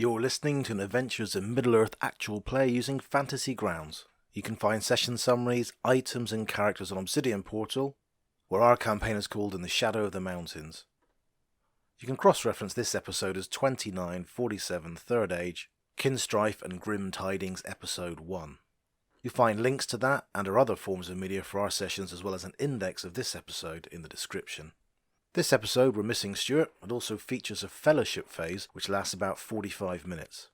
You're listening to an Adventures in Middle-earth actual play using Fantasy Grounds. You can find session summaries, items and characters on Obsidian Portal, where our campaign is called In the Shadow of the Mountains. You can cross-reference this episode as 2947 Third Age, Kinstrife and Grim Tidings Episode 1. You'll find links to that and our other forms of media for our sessions, as well as an index of this episode in the description. This episode, we're missing Stuart. It also features a fellowship phase, which lasts about 45 minutes.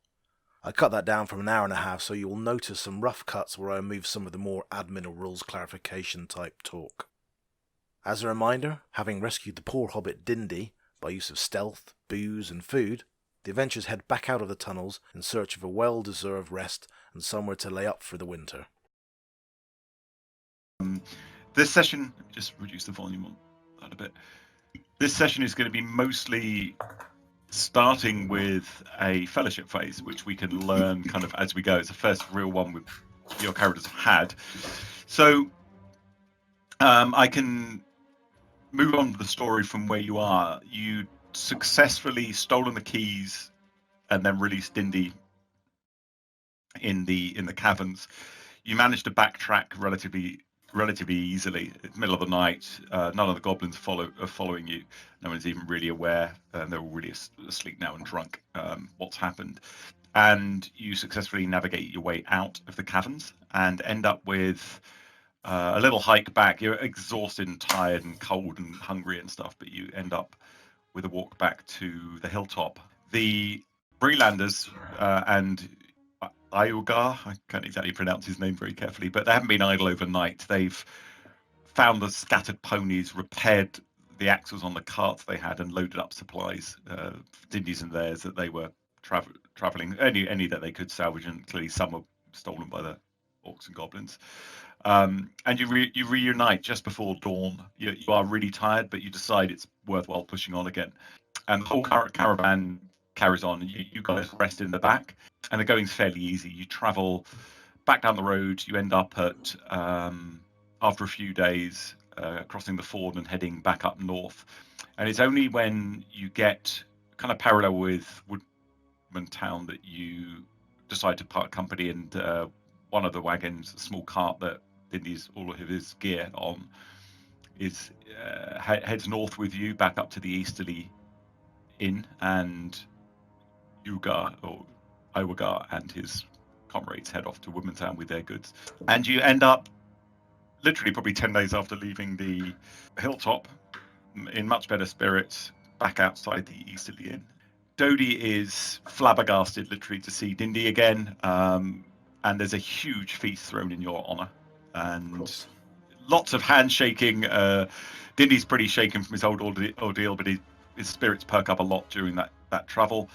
I cut that down from an hour and a half, so you'll notice some rough cuts where I move some of the more admin or rules clarification type talk. As a reminder, having rescued the poor hobbit Dindy by use of stealth, booze and food, the adventurers head back out of the tunnels in search of a well-deserved rest and somewhere to lay up for the winter. This session, just reduce the volume on that a bit. This session is going to be mostly starting with a fellowship phase, which we can learn kind of as we go. It's the first real one with your characters have had. So I can move on to the story from where you are. You successfully stolen the keys and then released Dindy in the caverns. You managed to backtrack relatively easily. It's the middle of the night. None of the goblins are following you. No one's even really aware. They're all really asleep now and drunk. What's happened? And you successfully navigate your way out of the caverns and end up with a little hike back. You're exhausted and tired and cold and hungry and stuff, but you end up with a walk back to the hilltop. The Brelanders and Iugar, I can't exactly pronounce his name very carefully, but they haven't been idle overnight. They've found the scattered ponies, repaired the axles on the carts they had, and loaded up supplies, Dindies and theirs, that they were traveling, any that they could salvage, and clearly some were stolen by the orcs and goblins. And you reunite just before dawn. You are really tired, but you decide it's worthwhile pushing on again. And the whole caravan carries on. You guys rest in the back, and the going's fairly easy. You travel back down the road. You end up at, after a few days, crossing the ford and heading back up north. And it's only when you get kind of parallel with Woodman Town that you decide to part company, and one of the wagons, a small cart that Dindy's all of his gear on, is heads north with you back up to the easterly inn, and Iugar and his comrades head off to Woodmantown with their goods. And you end up, literally probably 10 days after leaving the hilltop, in much better spirits, back outside the easterly inn. Dodie is flabbergasted, literally, to see Dindy again, and there's a huge feast thrown in your honour. And lots of handshaking. Dindy's pretty shaken from his old ordeal, but his spirits perk up a lot during that travel.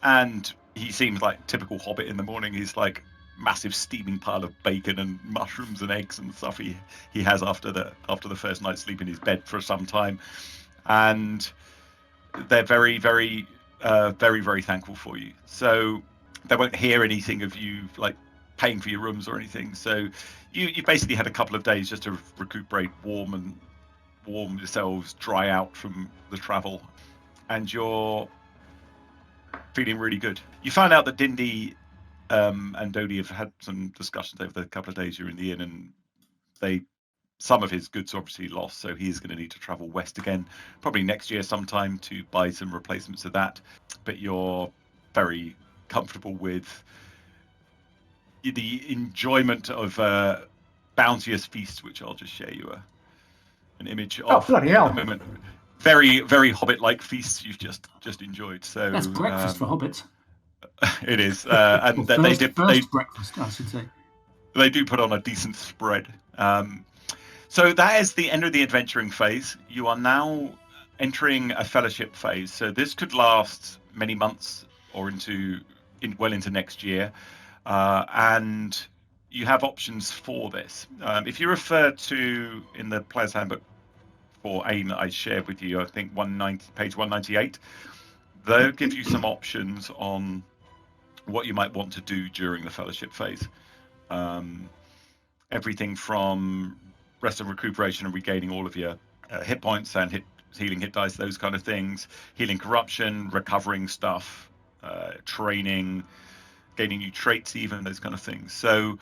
And he seems like typical hobbit in the morning. He's like massive steaming pile of bacon and mushrooms and eggs and stuff he has after the first night's sleep in his bed for some time. And they're very, very, very, very thankful for you. So they won't hear anything of you like paying for your rooms or anything. So you basically had a couple of days just to recuperate, warm yourselves, dry out from the travel, and you're feeling really good. You find out that Dindy and Dodie have had some discussions over the couple of days you're in the inn, and some of his goods are obviously lost, so he is going to need to travel west again, probably next year sometime, to buy some replacements of that. But you're very comfortable with the enjoyment of bounteous feast, which I'll just share you an image of. Oh, bloody hell. At the moment. Very, very hobbit-like feasts you've just enjoyed. So that's breakfast for hobbits. It is, and first breakfast, I should say. They do put on a decent spread. So that is the end of the adventuring phase. You are now entering a fellowship phase. So this could last many months or well into next year, and you have options for this. If you refer to in the Player's Handbook for AIM that I shared with you, I think page 198, they'll give you some options on what you might want to do during the fellowship phase. Everything from rest and recuperation and regaining all of your hit points and healing hit dice, those kind of things, healing corruption, recovering stuff, training, gaining new traits, even those kind of things. So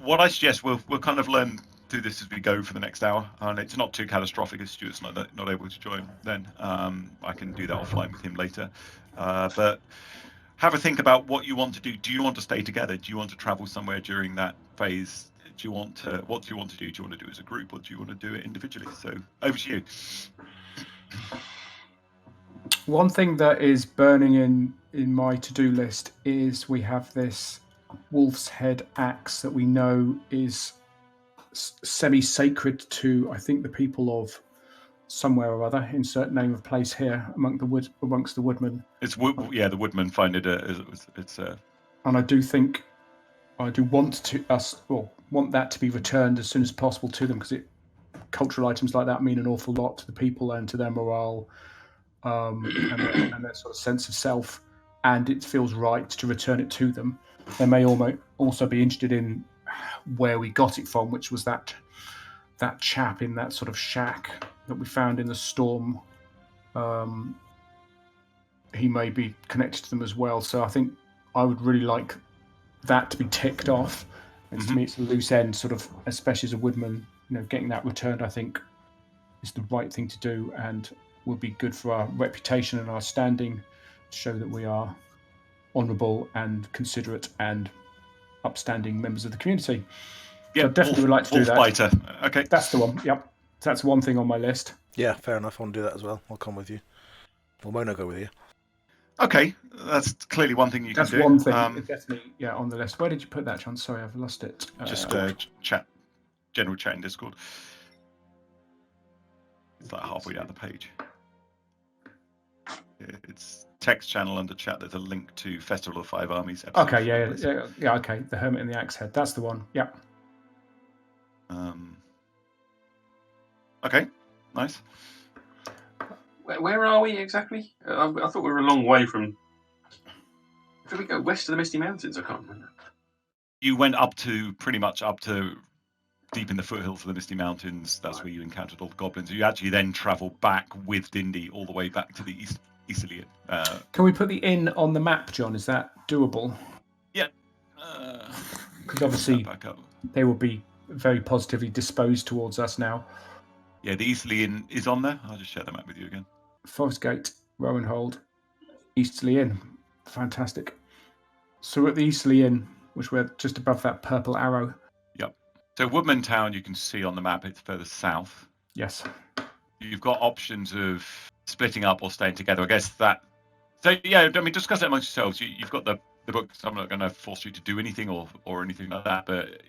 what I suggest, we'll kind of learn through this as we go for the next hour, and it's not too catastrophic if Stuart's not able to join then. I can do that offline with him later. But have a think about what you want to do. Do you want to stay together? Do you want to travel somewhere during that phase? What do you want to do? Do you want to do it as a group, or do you want to do it individually? So over to you. One thing that is burning in my to-do list is we have this wolf's head axe that we know is semi-sacred to, I think, the people of somewhere or other, insert name of place here, amongst the woodmen. It's the woodmen find it. And I do think I do want that to be returned as soon as possible to them, because cultural items like that mean an awful lot to the people and to their morale, and their sort of sense of self. And it feels right to return it to them. They may also be interested in where we got it from, which was that chap in that sort of shack that we found in the storm. He may be connected to them as well. So I think I would really like that to be ticked off. And to me, it's a loose end, sort of, especially as a woodman. Getting that returned, I think, is the right thing to do, and will be good for our reputation and our standing, to show that we are honourable and considerate and upstanding members of the community. Yeah, so I definitely would like to do that. Fighter. Okay, that's the one. Yep, so that's one thing on my list. Yeah, fair enough. I want to do that as well. I'll come with you. Or Mona go with you. Okay, that's clearly one thing you can do. That's one thing, definitely, on the list. Where did you put that, John? Sorry, I've lost it. Just chat, general chat in Discord. It's like halfway down the page. It's text channel under chat. There's a link to Festival of Five Armies. Okay, yeah. Okay, the Hermit and the Axe Head. That's the one. Yep. Okay, nice. Where are we exactly? I thought we were a long way from. Did we go west of the Misty Mountains? I can't remember. You went pretty much up to deep in the foothills of the Misty Mountains. That's where you encountered all the goblins. You actually then travel back with Dindy all the way back to the Easterly Inn. Can we put the inn on the map, John? Is that doable? Yeah. Because obviously they will be very positively disposed towards us now. Yeah, the Easterly Inn is on there. I'll just share the map with you again. Forest Gate, Rowanhold, Easterly Inn. Fantastic. So we're at the Easterly Inn, which we're just above that purple arrow. Yep. So Woodman Town, you can see on the map, it's further south. Yes. You've got options of splitting up or staying together. I guess that. So yeah, I mean, discuss it amongst yourselves. You've got the books. I'm not going to force you to do anything or anything like that. But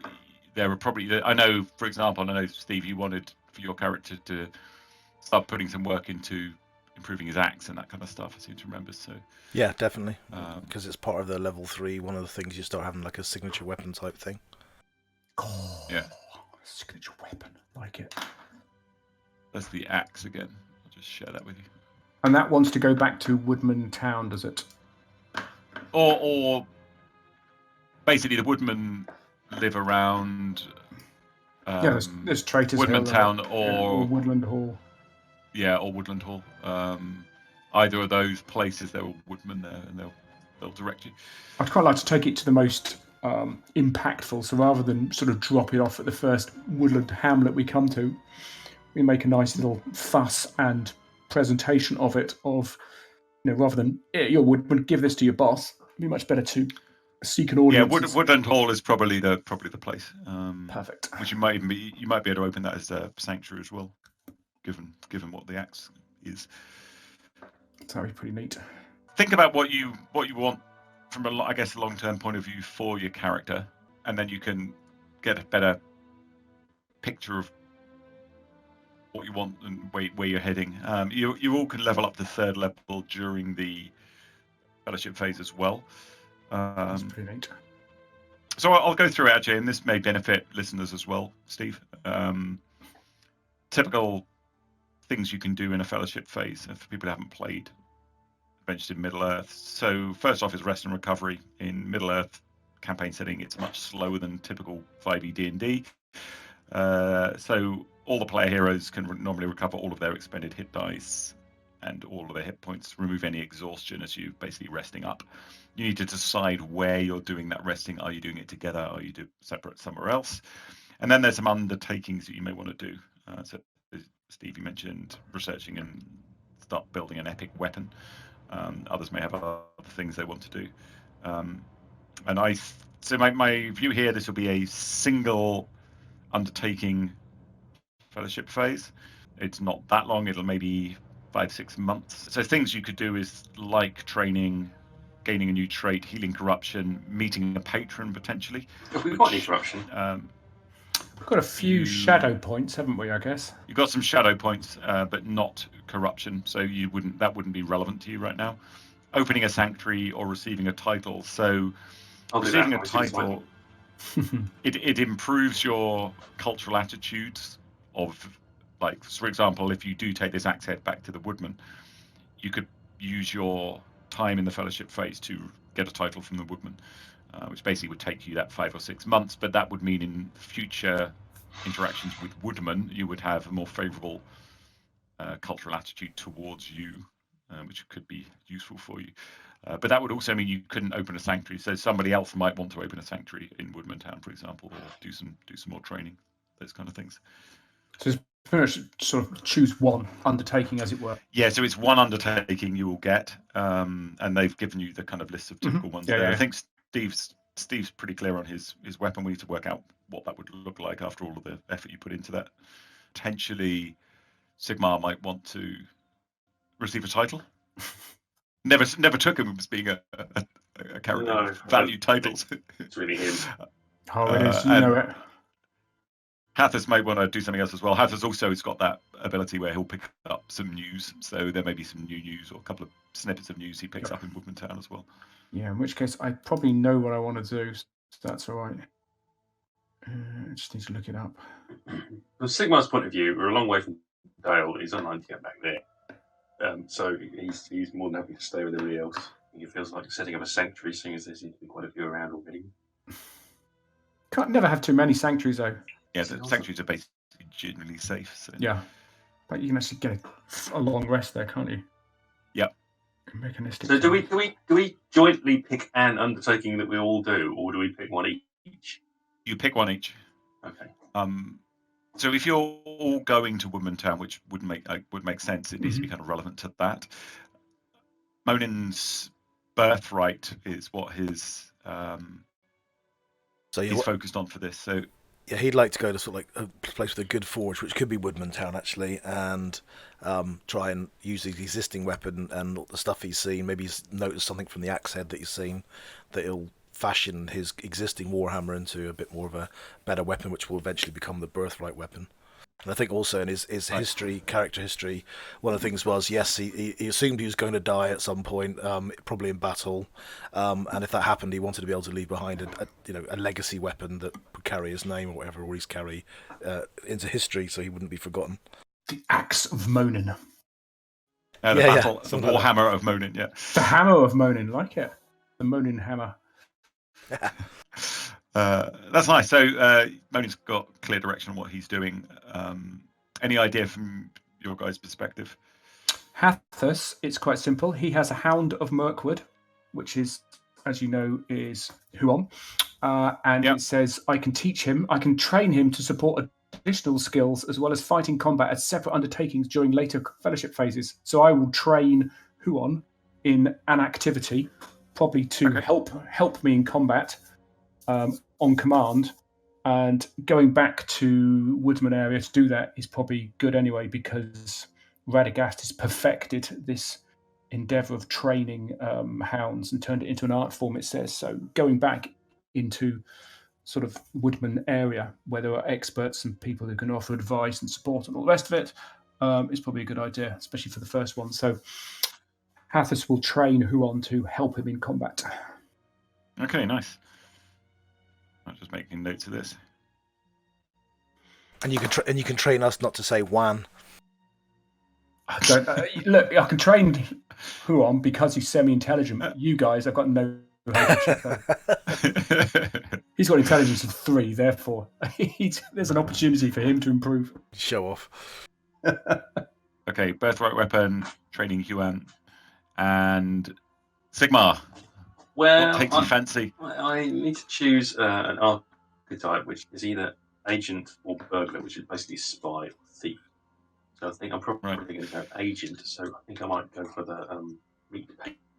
there are probably. I know, for example, Steve, you wanted for your character to start putting some work into improving his axe and that kind of stuff. I seem to remember. So yeah, definitely, because it's part of the level 3. One of the things you start having like a signature weapon type thing. Oh, yeah, signature weapon, like it. That's the axe again. I'll just share that with you. And that wants to go back to Woodman Town, does it? Or basically the Woodmen live around. There's Traitors Woodman Hill, Town or Woodland Hall. Yeah, or Woodland Hall. Either of those places, there are woodmen there, and they'll direct you. I'd quite like to take it to the most impactful. So rather than sort of drop it off at the first woodland hamlet we come to, we make a nice little fuss and presentation of it. Rather than your woodman, give this to your boss. It'd be much better to seek an audience. Yeah, Woodland Hall is probably the place. Perfect. Which you might be able to open that as a sanctuary as well, given what the axe is. That'd be pretty neat. Think about what you want from a long-term point of view for your character, and then you can get a better picture of what you want and where you're heading. You all can level up to 3rd level during the fellowship phase as well. That's pretty neat. So I'll go through it actually, and this may benefit listeners as well, Steve. Typical things you can do in a fellowship phase for people who haven't played Adventures in Middle-earth. So first off is rest and recovery. In Middle-earth campaign setting, it's much slower than typical 5e D&D. So all the player heroes can normally recover all of their expended hit dice and all of their hit points. Remove any exhaustion as you basically resting up. You need to decide where you're doing that resting. Are you doing it together? Are you separate somewhere else? And then there's some undertakings that you may want to do. So Steve, you mentioned researching and start building an epic weapon. Others may have other things they want to do. So my view here, this will be a single undertaking fellowship phase. It's not that long. It'll maybe 5-6 months. So things you could do is like training, gaining a new trait, healing corruption, meeting a patron potentially. Have we got any corruption? We've got a few shadow points, haven't we? I guess you've got some shadow points, but not corruption. So that wouldn't be relevant to you right now. Opening a sanctuary or receiving a title. So receiving a title, it improves your cultural attitudes of, like, for example, if you do take this axe head back to the woodman, you could use your time in the fellowship phase to get a title from the woodman, which basically would take you that 5 or 6 months, but that would mean in future interactions with woodmen you would have a more favorable cultural attitude towards you, which could be useful for you. But that would also mean you couldn't open a sanctuary, so somebody else might want to open a sanctuary in Woodman Town, for example, or do some more training, those kind of things. So it's pretty much sort of choose one undertaking, as it were. Yeah, so it's one undertaking you will get, and they've given you the kind of list of typical ones there. Yeah. I think Steve's pretty clear on his weapon. We need to work out what that would look like after all of the effort you put into that. Potentially, Sigmar might want to receive a title. Never took him as being a character. No, valued titles. It's really him. Oh, it is. You know it. Hathis may want to do something else as well. Hathis also has got that ability where he'll pick up some news. So there may be some new news or a couple of snippets of news he picks up in Woodman Town as well. Yeah, in which case I probably know what I want to do. So that's all right. I just need to look it up. From Sigmar's point of view, we're a long way from Dale. He's unlikely to get back there. So he's more than happy to stay with everybody else. He feels like setting up a sanctuary, seeing as there seems to be quite a few around already. Can't never have too many sanctuaries, though. Yeah, the sanctuaries are basically generally safe. So. Yeah, but you can actually get a long rest there, can't you? Yep. Mechanistic. So do we jointly pick an undertaking that we all do, or do we pick one each? You pick one each. Okay. So if you're all going to Woodman Town, which would make sense, it needs to be kind of relevant to that. Monin's birthright is what his he's focused on for this. So yeah, he'd like to go to sort of like a place with a good forge, which could be Woodman Town actually, and try and use his existing weapon and the stuff he's seen. Maybe he's noticed something from the axe head that he's seen that he'll fashion his existing warhammer into a bit more of a better weapon, which will eventually become the birthright weapon. And I think also in his history, character history, one of the things was, yes, he assumed he was going to die at some point, probably in battle, and if that happened, he wanted to be able to leave behind a legacy weapon that would carry his name or whatever, or he's carry into history, so he wouldn't be forgotten. The Axe of Monin. The Warhammer of Monin, yeah. The Hammer of Monin, like it. The Monin Hammer. That's nice. So Monin's got clear direction on what he's doing. Any idea from your guys' perspective? Hathis, it's quite simple. He has a Hound of Mirkwood, which is, as you know, is Huon. And It says, I can train him to support additional skills as well as fighting combat as separate undertakings during later fellowship phases. So I will train Huon in an activity, probably to help me in combat on command, and going back to Woodman area to do that is probably good anyway, because Radagast has perfected this endeavour of training hounds and turned it into an art form, it says. So going back into sort of Woodman area where there are experts and people who can offer advice and support and all the rest of it is probably a good idea, especially for the first one. So Hathis will train Huon to help him in combat. Okay, nice. I'm just making notes of this. And you can train us not to say "wan." Look, I can train Huon because he's semi-intelligent. You guys, I've got no. He's got intelligence of 3, therefore there's an opportunity for him to improve. Show off. Okay, birthright weapon, training Huan, and Sigmar. Well, What takes you fancy? I need to choose an archetype, which is either agent or burglar, which is basically spy or thief. So I think I'm probably going to go agent. So I think I might go for the meet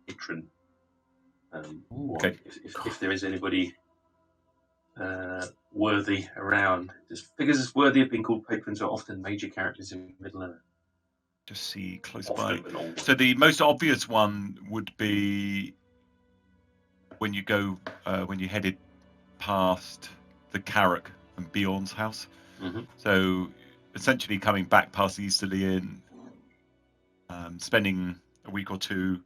patron. Okay. If there is anybody worthy around, just because it's worthy of being called patrons are often major characters in Middle Earth. Just see close by. So the most obvious one would be when you go when you headed past the Carrack and Bjorn's house. Mm-hmm. So essentially coming back past the Easterly Inn, spending a week or two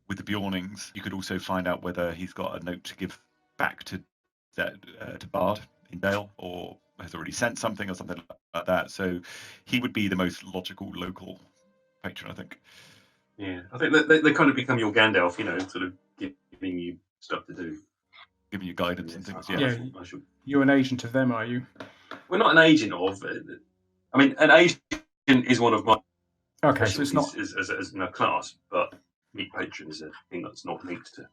with the Bjornings. You could also find out whether he's got a note to give back to Bard in Dale, or has already sent something or something like that. So he would be the most logical local patron, I think. Yeah, I think they kind of become your Gandalf, sort of giving you stuff to do. Giving you guidance and things, I should... You're an agent of them, are you? We're not an agent of. I mean, an agent is one of my. Okay, so it's not as in a class, but meet patron is a thing that's not linked to.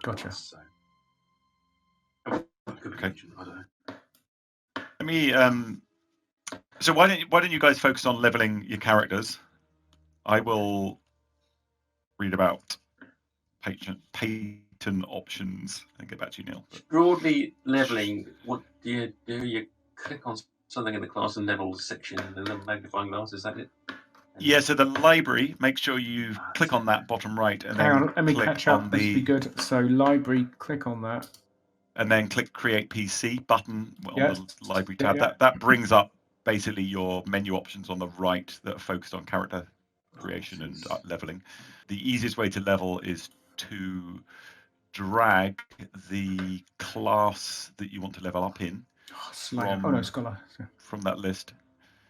Gotcha. Class, so. Okay. I don't know. Let me. So why don't you guys focus on leveling your characters? I will read about patron options and get back to you, Neil. Broadly leveling, what do you do? You click on something in the class and level section, and then the magnifying glass. Is that it? Yeah. So the library. Make sure you click on that bottom right, and hang then on. Let me catch up. This would be good. So library. Click on that. And then click Create PC button on the library tab. Yeah. That brings up basically your menu options on the right that are focused on character creation and leveling. The easiest way to level is to drag the class that you want to level up in Scholar. from that list.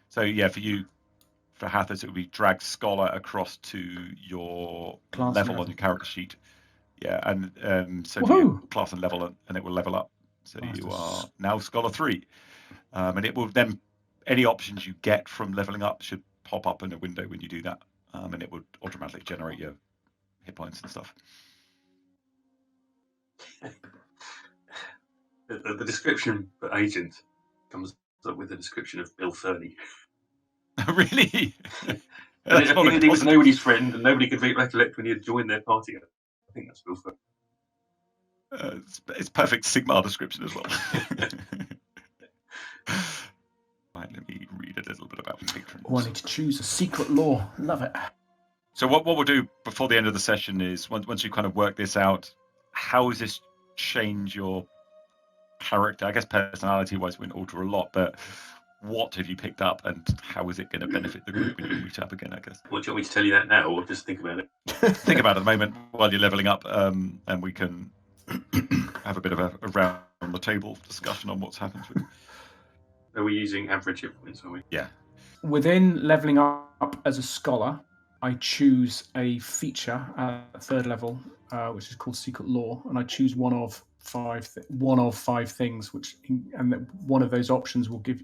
So yeah, for Hathis, it would be drag Scholar across to your class level on your character sheet. Yeah, and so you class and level, and it will level up. So you are now Scholar 3. And it will then, any options you get from leveling up should pop up in a window when you do that. And it would automatically generate your hit points and stuff. The description for agent comes up with a description of Bill Ferney. Really? And he was nobody's friend, and nobody could recollect when he had joined their party. I think that's Bill Ferney. It's perfect Sigmar description as well. Right, let me read a little bit about patrons. I need to choose a secret law. Love it. So what we'll do before the end of the session is, once you kind of work this out, how does this change your character? I guess personality-wise, it won't alter a lot, but what have you picked up, and how is it going to benefit the group when you meet up again, I guess? Well, do you want me to tell you that now, or just think about it? Think about it at the moment while you're leveling up, and we can have a bit of a round the table discussion on what's happened to it. Are we using average hit points, are we? Yeah. Within leveling up as a scholar, I choose a feature at third level, which is called Secret Law, and I choose one of five things, and one of those options will give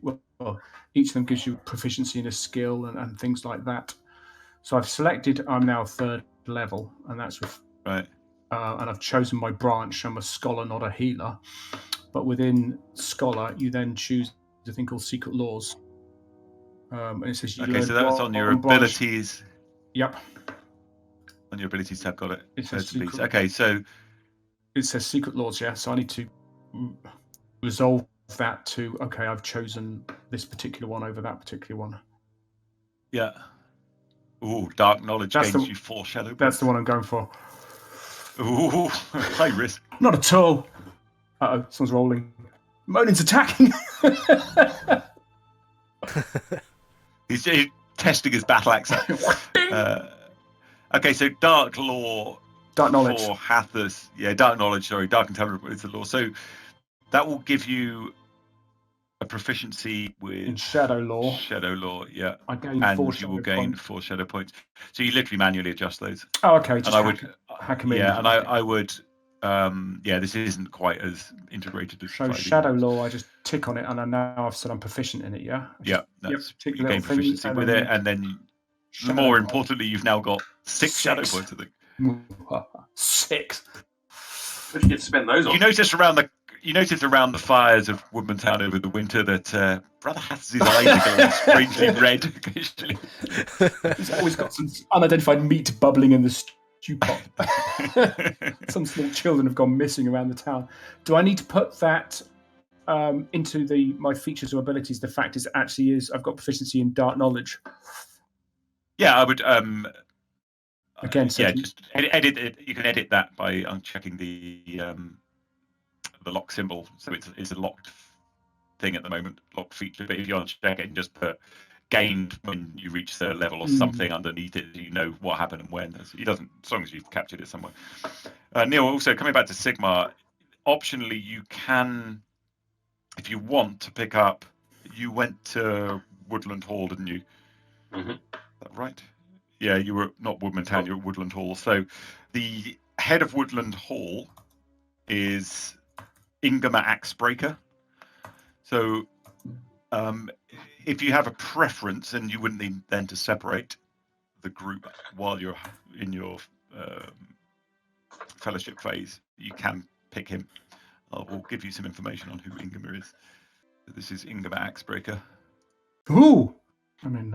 each of them gives you proficiency in a skill and things like that. So I've selected. I'm now third level, and that's with right. And I've chosen my branch. I'm a scholar, not a healer. But within scholar, you then choose a thing called Secret Laws. And it says you learn so that's on your abilities. Yep. On your abilities tab, got it. It says okay, so it says Secret Laws, yeah. So I need to resolve that to I've chosen this particular one over that particular one. Yeah. Ooh, Dark Knowledge gains you 4 shadow points. That's the one I'm going for. Ooh, high risk. Not at all. Someone's rolling. Monin's attacking. He's testing his battle axe. Okay, so Dark Knowledge for Hathis. Yeah, Dark Knowledge, sorry. Dark Intelligence is the law. So that will give you a proficiency in Shadow Law. Shadow Law, yeah. I gain and 4 you will gain 4 shadow points. So you literally manually adjust those. Oh, okay. Just and I would hack them in. Yeah, and I would this isn't quite as integrated as So 5e. Shadow Law, I just tick on it, and now I've said I'm proficient in it. Yeah. Yeah, that's tick you little gain thing, proficiency with it, and then Shadow more Point. importantly, you've now got 6 shadow points. I think 6. What did you get to spend those on? you notice around the fires of Woodman Town over the winter that Brother Hatz's eyes are going strangely red occasionally. He's always got some unidentified meat bubbling in the stew pot. Some small children have gone missing around the town. Do I need to put that into my features or abilities? The fact is, I've got proficiency in dark knowledge. Yeah, I would. Again, just edit it. You can edit that by unchecking the lock symbol. So it's a locked thing at the moment, locked feature. But if you uncheck it and just put gained when you reach a level or something underneath it, you know what happened and when. It doesn't, as long as you've captured it somewhere. Neil, also coming back to Sigmar, optionally you can, if you want to pick up. You went to Woodland Hall, didn't you? Mm-hmm. Is that right? Yeah, you were not Woodman Town, you were at Woodland Hall. So the head of Woodland Hall is Ingama Axebreaker. So if you have a preference, and you wouldn't need then to separate the group while you're in your fellowship phase, you can pick him. We'll give you some information on who Ingama is. This is Ingama Axebreaker. Ooh! I mean,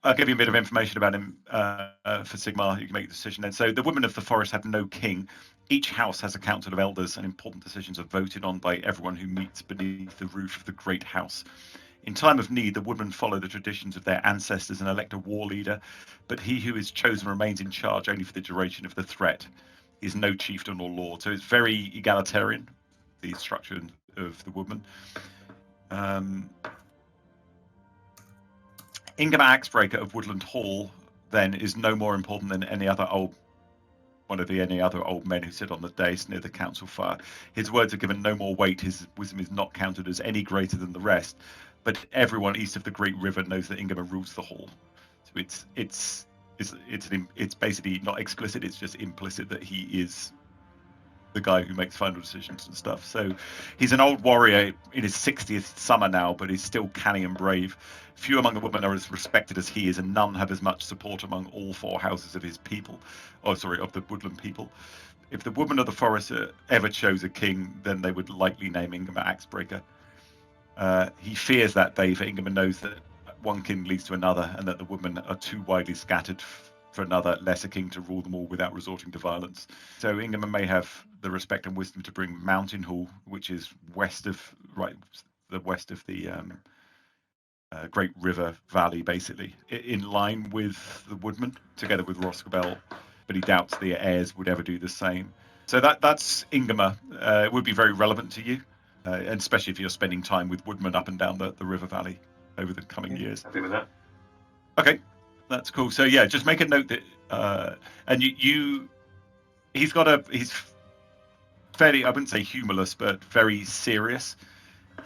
I'll give you a bit of information about him for Sigmar. You can make a decision then. So the women of the forest have no king. Each house has a council of elders, and important decisions are voted on by everyone who meets beneath the roof of the great house. In time of need, the woodmen follow the traditions of their ancestors and elect a war leader, but he who is chosen remains in charge only for the duration of the threat. He is no chieftain or lord. So it's very egalitarian, the structure of the woodmen. Ingama Axebreaker of Woodland Hall then is no more important than any other old men who sit on the dais near the council fire. His words are given no more weight. His wisdom is not counted as any greater than the rest. But everyone east of the Great River knows that Ingama rules the hall. So it's basically not explicit. It's just implicit that he is the guy who makes final decisions and stuff. So he's an old warrior in his 60th summer now, but he's still canny and brave. Few among the women are as respected as he is, and none have as much support among all 4 houses of his people. Of the woodland people. If the women of the forest ever chose a king, then they would likely name Ingama Axebreaker. He fears that day, for Ingama knows that one king leads to another, and that the women are too widely scattered for another lesser king to rule them all without resorting to violence. So Ingama may have the respect and wisdom to bring Mountain Hall, which is west of the Great River Valley, basically, in line with the woodmen, together with Roscabel, but he doubts the heirs would ever do the same. So that's Ingama. It would be very relevant to you, and especially if you're spending time with woodmen up and down the river valley over the coming years. Happy with that. Okay, that's cool. So yeah, just make a note that, and he's fairly, I wouldn't say humorless, but very serious.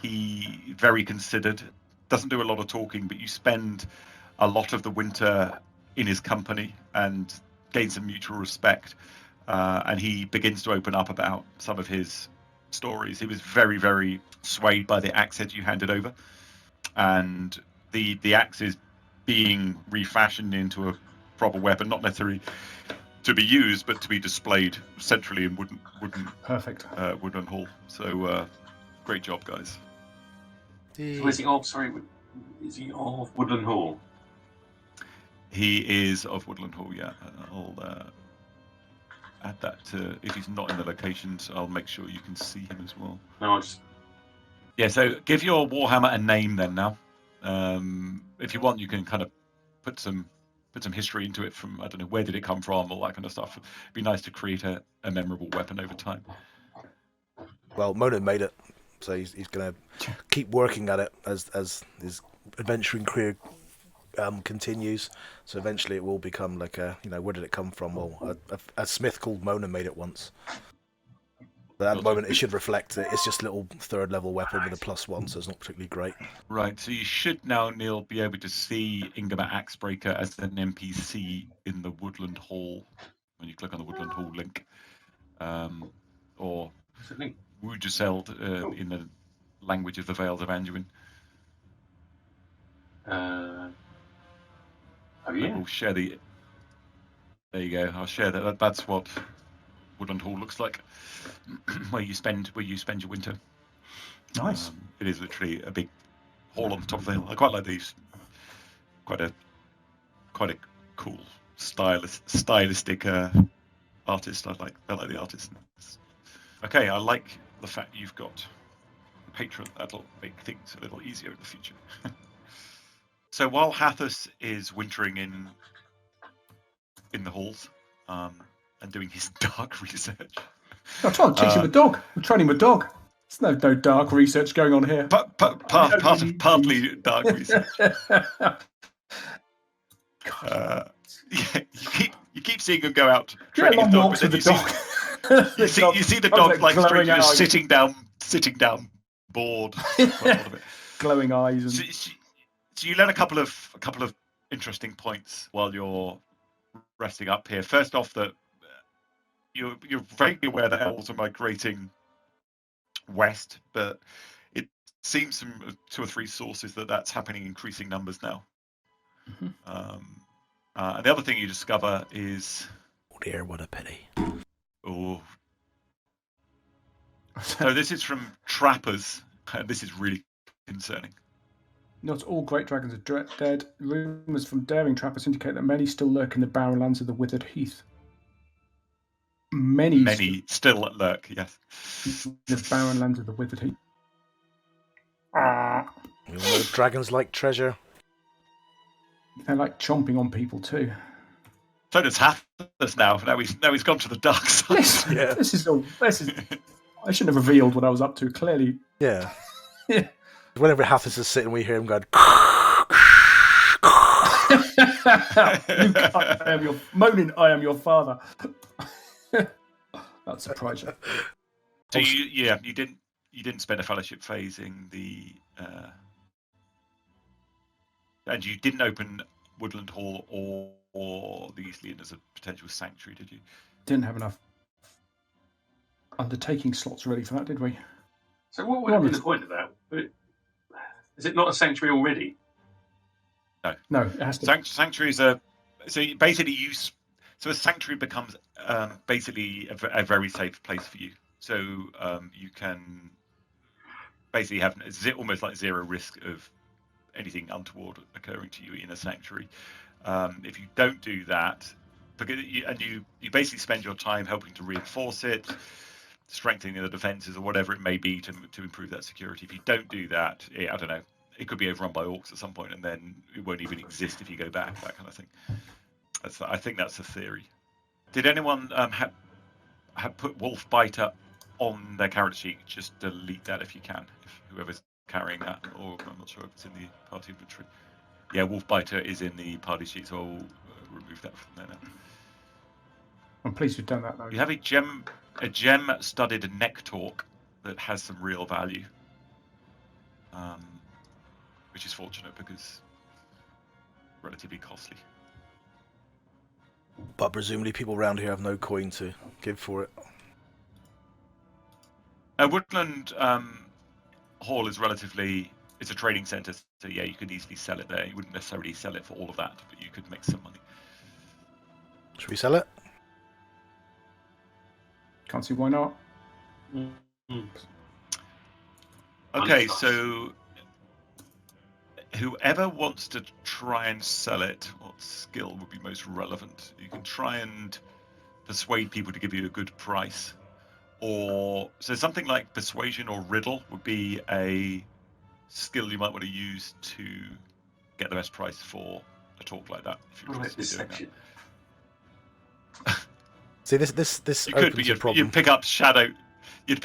He very considered. Doesn't do a lot of talking, but you spend a lot of the winter in his company and gain some mutual respect. And he begins to open up about some of his stories. He was very, very swayed by the axe head you handed over, and the axe is being refashioned into a proper weapon, not necessarily to be used, but to be displayed centrally in Woodland Hall. So great job, guys. So is he of Woodland Hall? He is of Woodland Hall, yeah. I'll add that to, if he's not in the locations, I'll make sure you can see him as well. No, Yeah, so give your Warhammer a name then now. If you want, you can kind of put some history into it from, I don't know, where did it come from, all that kind of stuff. It'd be nice to create a memorable weapon over time. Well, Mona made it, so he's going to keep working at it as his adventuring career continues. So eventually it will become like where did it come from? Well, a smith called Mona made it once. But at the moment it should reflect that it's just a little 3rd level weapon with a +1, so it's not particularly great. Right, so you should now, Neil, be able to see Ingama Axebreaker as an NPC in the Woodland Hall when you click on the Woodland Hall link. Certainly. Wujaseld in the language of the Vales of Anduin. Oh yeah. We'll share the. There you go. I'll share that. That's what Woodland Hall looks like, where you spend your winter. Nice. It is literally a big hall on the top of the hill. I quite like these. Quite a cool stylistic artist. I like the artist. Okay, I like the fact you've got a patron. That'll make things a little easier in the future. So while Hathus is wintering in the halls and doing his dark research, I'm trying to teach him a dog. I'm training him a dog. There's no dark research going on here. partly dark research. You keep seeing him go out training his dog, walks with the dog. You see the dog like just sitting down, bored. Glowing eyes. And... So you learn a couple of interesting points while you're resting up here. First off, that you're vaguely aware that elves are migrating west, but it seems from 2 or 3 sources that that's happening in increasing numbers now. Mm-hmm. And the other thing you discover is, oh dear, what a pity. Oh, so this is from trappers, and this is really concerning. Not all great dragons are dead. Rumours from daring trappers indicate that many still lurk in the barren lands of the Withered Heath. Many still lurk, yes. The barren lands of the Withered Heath. You know, dragons like treasure. They like chomping on people too. So does Hathus now. Now he's gone to the dark side. This is. I shouldn't have revealed what I was up to. Clearly. Yeah. Whenever Hathus is sitting, we hear him going. I am your moaning. I am your father. That's a project. So you didn't spend a fellowship phasing the, and you didn't open Woodland Hall or the East Leon as a potential sanctuary, did you? Didn't have enough undertaking slots ready for that, did we? So what would have been the point of that? Is it not a sanctuary already? No, it has to. Sanctuaries are so basically so a sanctuary becomes basically a very safe place for you. So you can basically have almost like zero risk of anything untoward occurring to you in a sanctuary. If you don't do that, you basically spend your time helping to reinforce it, strengthening the defenses or whatever it may be to improve that security. If you don't do that, I don't know, it could be overrun by orcs at some point, and then it won't even exist if you go back. That kind of thing. I think that's the theory. Did anyone have put Wolf Biter on their character sheet? Just delete that if you can. If whoever's carrying that, or I'm not sure if it's in the party inventory. Yeah, Wolf Biter is in the party sheet, so I'll remove that from there now. I'm pleased you've done that, though. You have a gem-studded neck talk that has some real value, which is fortunate because relatively costly. But presumably people around here have no coin to give for it. Woodland Hall is it's a trading centre, so yeah, you could easily sell it there. You wouldn't necessarily sell it for all of that, but you could make some money. Should we sell it? Can't see why not. Mm-hmm. Okay, so whoever wants to try and sell it, what skill would be most relevant? You can try and persuade people to give you a good price. So something like persuasion or riddle would be a skill you might want to use to get the best price for a talk like that. If you're interested in doing that. See, this you could, opens but a problem. You'd pick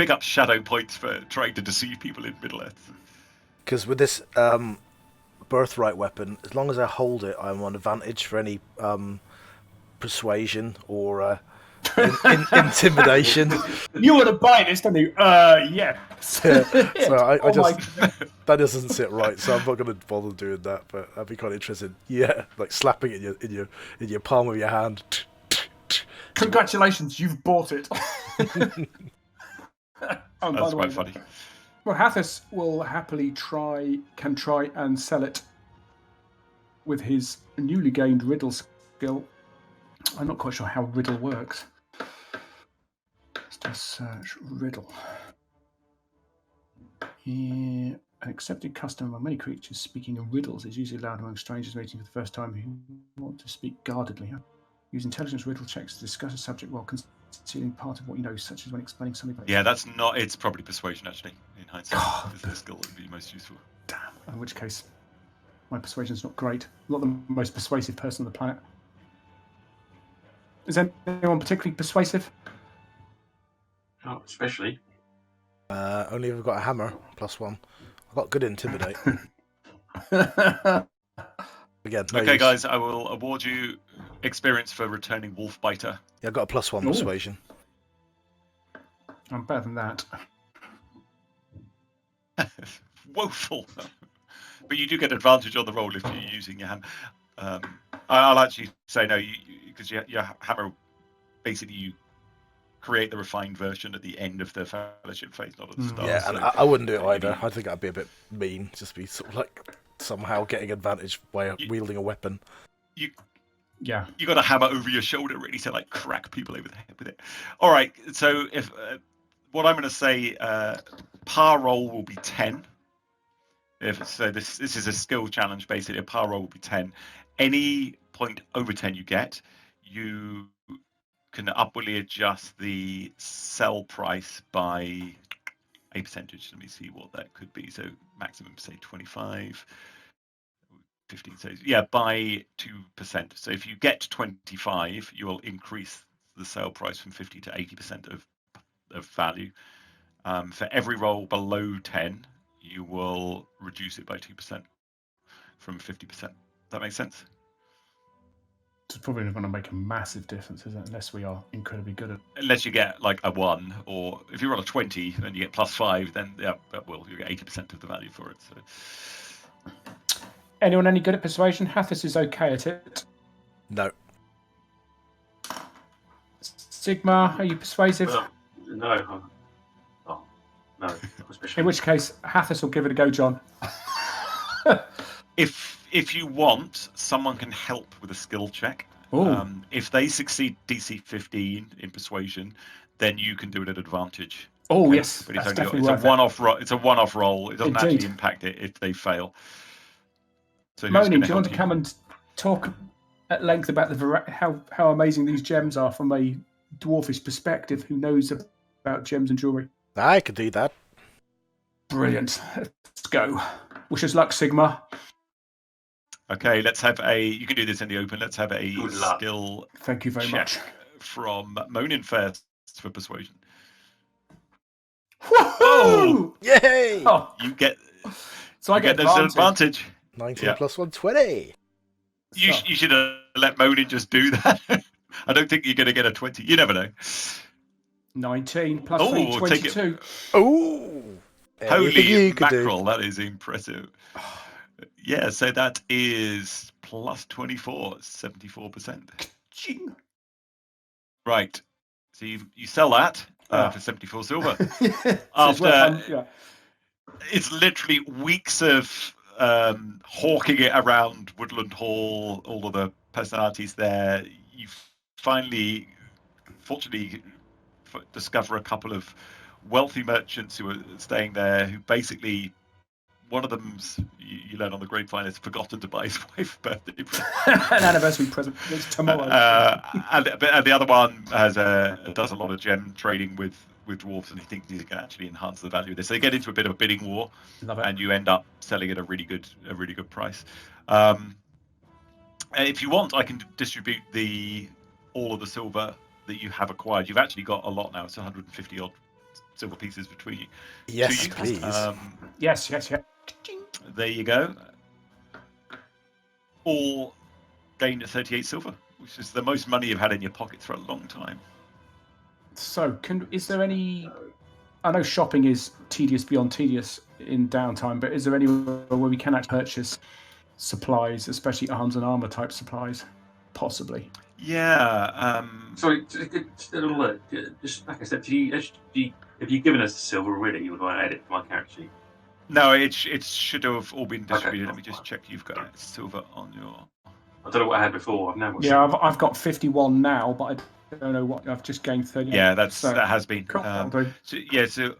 up shadow points for trying to deceive people in Middle-earth. Because with this birthright weapon, as long as I hold it, I'm on advantage for any persuasion or intimidation. You want to buy this, don't you? Yeah. So I that doesn't sit right, so I'm not going to bother doing that. But I'd be quite interested. Yeah, like slapping it in your palm of your hand. Congratulations, you've bought it. Oh, by That's the quite way, funny. well, Hathis will happily try and sell it with his newly gained riddle skill. I'm not quite sure how riddle works. Let's just search riddle. An accepted custom among many creatures speaking in riddles is usually allowed among strangers meeting for the first time who want to speak guardedly. Use intelligence riddle checks to discuss a subject while concealing part of what you know, such as when explaining something. Yeah, that's not. It's probably persuasion, actually, in hindsight. God. Is the skill that would be most useful. Damn. In which case, my persuasion's not great. I'm not the most persuasive person on the planet. Is anyone particularly persuasive? Oh, especially. Only if I've got a hammer, +1. I've got good intimidate. Again, no Okay, use. guys, I will award you experience for returning wolf biter. Yeah, I've got a +1 Ooh. persuasion. I'm better than that. Woeful. But you do get advantage on the roll if you're using your hammer. I'll actually say no, because your hammer, basically you create the refined version at the end of the fellowship phase, not at the start. Yeah, so and I wouldn't do it either. maybe- I think that'd be a bit mean, just be sort of like somehow getting advantage by wielding a weapon. Yeah. You got a hammer over your shoulder ready to like crack people over the head with it. All right, so if what I'm going to say, par roll will be 10. This is a skill challenge basically. A par roll will be 10. Any point over 10 you get, you can upwardly adjust the sell price by a percentage. Let me see what that could be. So maximum, say 25. 15, so yeah, by 2%. So if you get 25, you will increase the sale price from 50 to 80% of value. For every roll below 10, you will reduce it by 2% from 50%. That makes sense? It's probably not going to make a massive difference, is it? Unless we are incredibly good at. Unless you get like a 1, or if you roll a 20 and you get +5, then yeah, well, you get 80% of the value for it. So. Anyone any good at persuasion? Hathis is okay at it. No. Sigma, are you persuasive? No. Oh, no. Especially. In which case, Hathis will give it a go, John. If you want, someone can help with a skill check. If they succeed DC 15 in persuasion, then you can do it at advantage. Oh, yes. But That's it's definitely a worth it. one-off roll. It's a one-off roll. It doesn't Indeed. actually impact it if they fail. So Moni, do you want to come and talk at length about how amazing these gems are from a dwarfish perspective who knows about gems and jewellery? I could do that. Brilliant. Let's go. Wish us luck, Sigma. Okay, let's have you can do this in the open. Let's have a Good luck. skill Thank you very check much. from Monin first for persuasion. Woohoo! Yay! Oh, You get so I get this advantage. 19 Yeah. +1, 20. You should have let Monin just do that. I don't think you're going to get a 20. You never know. 19 plus Oh, 3, we'll take it. 22. Ooh! Anything Holy you could do. mackerel, that is impressive. Yeah, so that is plus 24, 74%. Ching. Right. So you sell that for 74 silver. After It's literally weeks of hawking it around Woodland Hall, all of the personalities there. You finally, fortunately, discover a couple of wealthy merchants who are staying there, who basically, one of them's, you learn on the grapevine, has forgotten to buy his wife a birthday present. an anniversary present. It's tomorrow. And the other one does a lot of gem trading with dwarves, and he thinks he can actually enhance the value of this. So they get into a bit of a bidding war, Love it. and you end up selling at a really good price. If you want, I can distribute all of the silver that you have acquired. You've actually got a lot now. It's 150 odd silver pieces between you. Yes, please. Yes. There you go. All gained at 38 silver, which is the most money you've had in your pocket for a long time. So, is there any... I know shopping is tedious beyond tedious in downtime, but is there anywhere where we can actually purchase supplies, especially arms and armour type supplies? Possibly. Yeah. Sorry, just like I said, do you If you've given us the silver already, you would want to add it to my character sheet. No, it should have all been distributed. Okay. Let me just check you've got silver on your. I don't know what I had before. I've never. Yeah, I've got 51 now, but I don't know what I've just gained 30. Yeah, that has been. Cool. So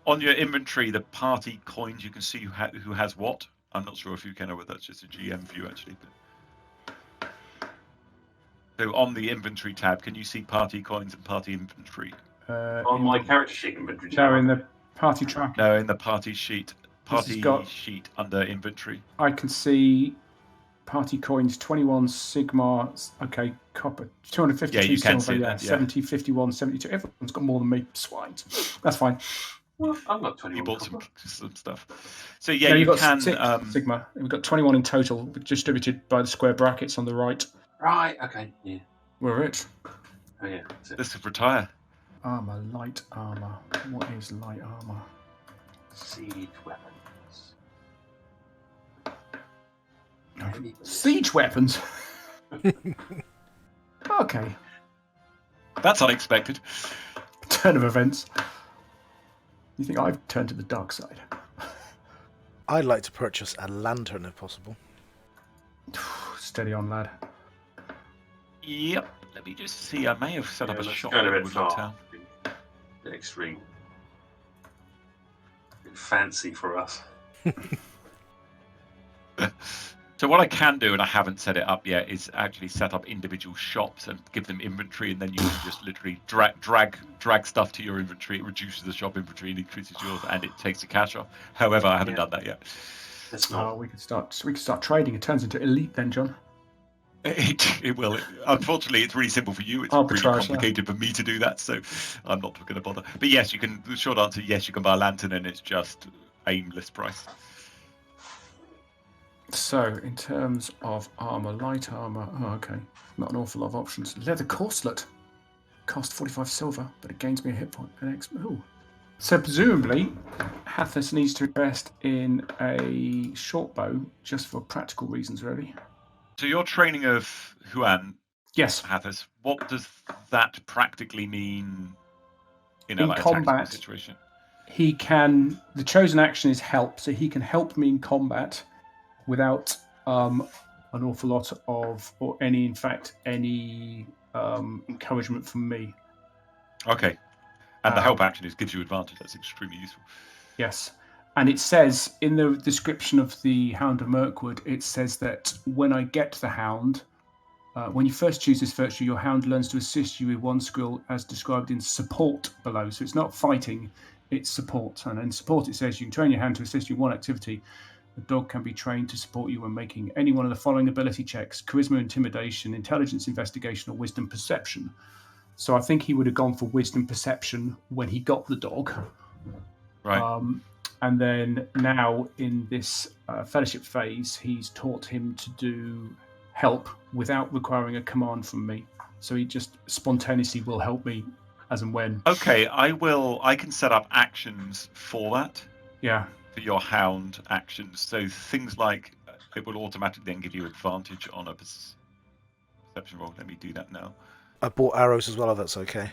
on your inventory, the party coins, you can see who has what. I'm not sure if you can, or whether that's just a GM view actually. But... So on the inventory tab, can you see party coins and party inventory? On my character sheet inventory. No, in the party track. No, in the party sheet. Sheet under inventory. I can see party coins 21 sigma. Okay, copper 252 Yeah, you can silver. see Yeah, that, yeah. 70, 51, 72. Everyone's got more than me. Swines. That's fine. Well, I've got 21. You bought some stuff. So yeah, You've you got can. 6 sigma. We've got 21 in total, distributed by the square brackets on the right. Right. Okay. Yeah. We're it. Oh yeah. That's it. This could retire. Armor, light armor. What is light armor? Siege weapons. Siege weapons. Okay. That's unexpected. Turn of events. You think I've turned to the dark side? I'd like to purchase a lantern if possible. Steady on, lad. Yep. Let me just see. I may have set up a that's shop going in a bit Woodland far. Town. Bit extreme. Bit fancy for us. So what I can do, and I haven't set it up yet, is actually set up individual shops and give them inventory, and then you can just literally drag stuff to your inventory. It reduces the shop inventory and increases yours, and it takes the cash off. However, I haven't done that yet. That's not. We could start trading. It turns into elite then, John. It will. Unfortunately, it's really simple for you. It's Arbitrage, really complicated for me to do that, so I'm not going to bother. But yes, you can. The short answer, yes, you can buy a lantern, and it's just aimless price. So, in terms of armor, light armor, okay, not an awful lot of options. Leather corselet, cost 45 silver, but it gains me a hit point. Ooh. So presumably, Hathis needs to invest in a short bow just for practical reasons, really. So your training of Huan, Yes. Hathis, what does that practically mean in a In like, a tactical combat, situation? He can. The chosen action is help, so he can help me in combat without an awful lot of, or any encouragement from me. Okay. And the help action gives you advantage. That's extremely useful. Yes. And it says in the description of the Hound of Mirkwood, it says that when I get the Hound, when you first choose this virtue, your Hound learns to assist you with one skill as described in support below. So it's not fighting, it's support. And in support, it says you can train your Hound to assist you in one activity. The dog can be trained to support you when making any one of the following ability checks: charisma, intimidation, intelligence, investigation, or wisdom perception. So I think he would have gone for wisdom perception when he got the dog. Right. And then now in this fellowship phase, he's taught him to do help without requiring a command from me. So he just spontaneously will help me as and when. Okay, I can set up actions for that. Yeah. For your Hound actions. So things like it will automatically then give you advantage on a perception roll. Let me do that now. I bought arrows as well, if that's okay.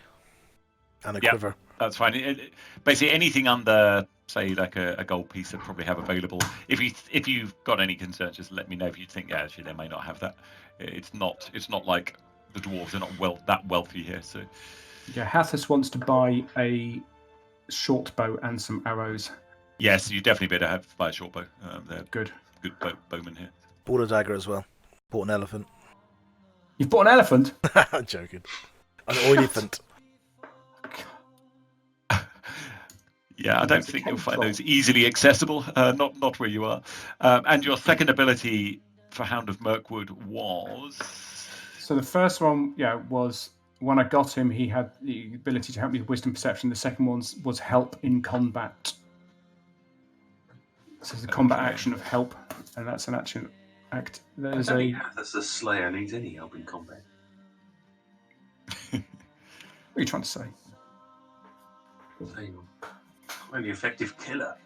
And a quiver. That's fine. Basically, anything under, say, like a gold piece, that probably have available. If you've got any concerns, just let me know. If you think, actually, they may not have that. It's not like the dwarves are not that wealthy here. So yeah, Hathis wants to buy a short bow and some arrows. Yes, you definitely better buy a short bow. They're good bowmen here. Bought a dagger as well. Bought an elephant. You've bought an elephant? I'm joking. An elephant. Yeah, I don't think you'll find those easily accessible. Not where you are. And your second ability for Hound of Mirkwood was. So the first one, was when I got him. He had the ability to help me with wisdom perception. The second one was help in combat. So it's a combat action of help, and that's an action act. There's that's the Slayer needs any help in combat. What are you trying to say? Really effective killer.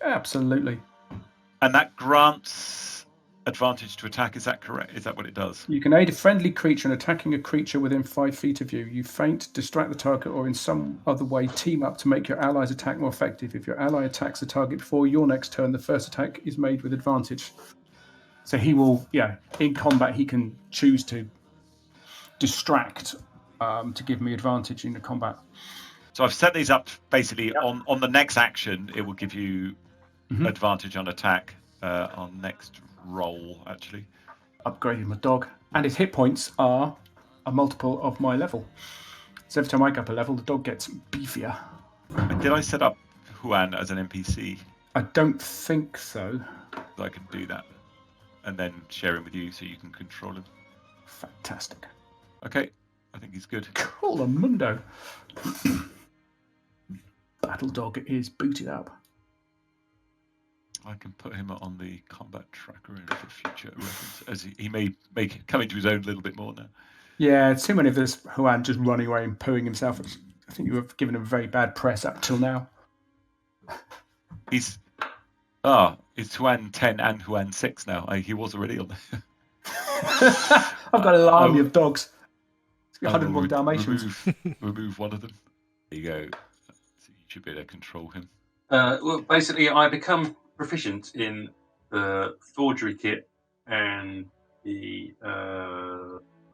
Absolutely. And that grants advantage to attack. Is that correct? Is that what it does? You can aid a friendly creature in attacking a creature within 5 feet of you. You feint, distract the target, or in some other way team up to make your ally's attack more effective. If your ally attacks the target before your next turn, the first attack is made with advantage. So he will, in combat, he can choose to distract to give me advantage in the combat. So I've set these up basically on the next action. It will give you advantage on attack on next roll, actually. Upgraded my dog. And his hit points are a multiple of my level. So every time I go up a level, the dog gets beefier. And did I set up Huan as an NPC? I don't think so. So I can do that. And then share him with you so you can control him. Fantastic. Okay, I think he's good. Cool, mundo. Battle dog is booted up. I can put him on the combat tracker in for future reference, as he may come into his own a little bit more now. Yeah, too many of this Huan just running away and pooing himself. I think you have given him very bad press up till now. It's Huan 10 and Huan 6 now. He was already on there. I've got an army of dogs. 101 Dalmatians. Remove one of them. There you go. So you should be able to control him. Well, basically, I become proficient in the forgery kit and the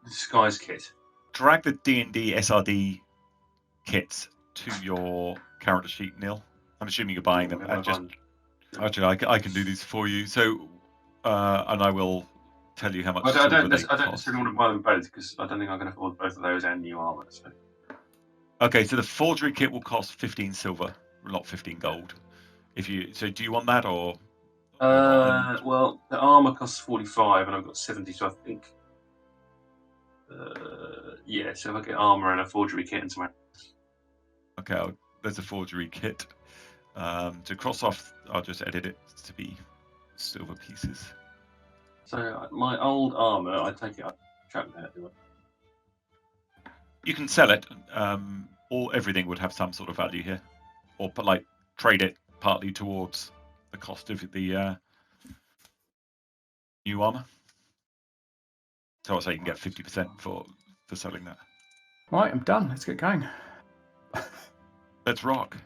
disguise kit. Drag the D&D SRD kits to your character sheet, Neil. I'm assuming you're buying them. Actually, I can do these for you. So, and I will tell you how much. I don't necessarily want to buy them both because I don't think I can afford both of those and new armor. So. Okay, so the forgery kit will cost 15 silver, not 15 gold. Do you want that or? Well, the armor costs 45, and I've got 70, so I think. So if I get armor and a forgery kit and some. Okay, there's a forgery kit. To cross off, I'll just edit it to be silver pieces. So my old armor, I take it up. Track that, do I? You can sell it. Everything would have some sort of value here, or trade it partly towards the cost of the new armor. So I'll say you can get 50% for selling that. Right, I'm done. Let's get going. Let's rock.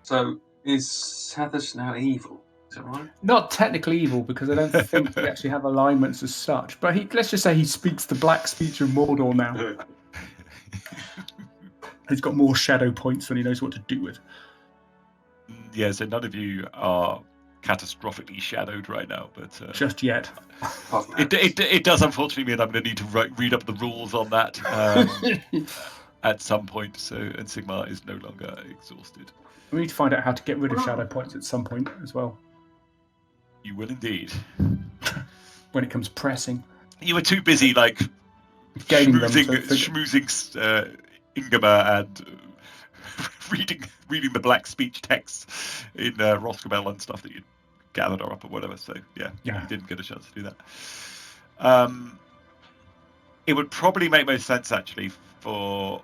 So is Sathas now evil? Is that right? Not technically evil, because I don't think we actually have alignments as such. But let's just say he speaks the black speech of Mordor now. He's got more shadow points than he knows what to do with. Yeah, so none of you are catastrophically shadowed right now, but just yet. It does unfortunately mean I'm going to need to read up the rules on that at some point. And Sigmar is no longer exhausted. We need to find out how to get rid of shadow points at some point as well. You will indeed. When it comes pressing. You were too busy gaining schmoozing Ingmar and reading the black speech text in Roscobel and stuff that you gathered her up or whatever. So yeah, you didn't get a chance to do that. It would probably make most sense actually for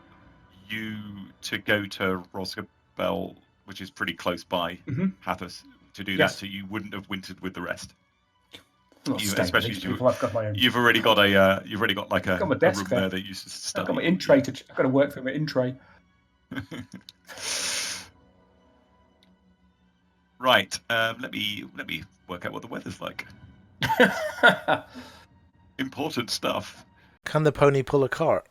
you to go to Roscobel, which is pretty close by, Hathas, to do that, so you wouldn't have wintered with the rest. Especially I've got my own. You've already got a room there that you used to study. I've got my in tray. I've got to work for my in tray. Right. Let me work out what the weather's like. Important stuff. Can the pony pull a cart?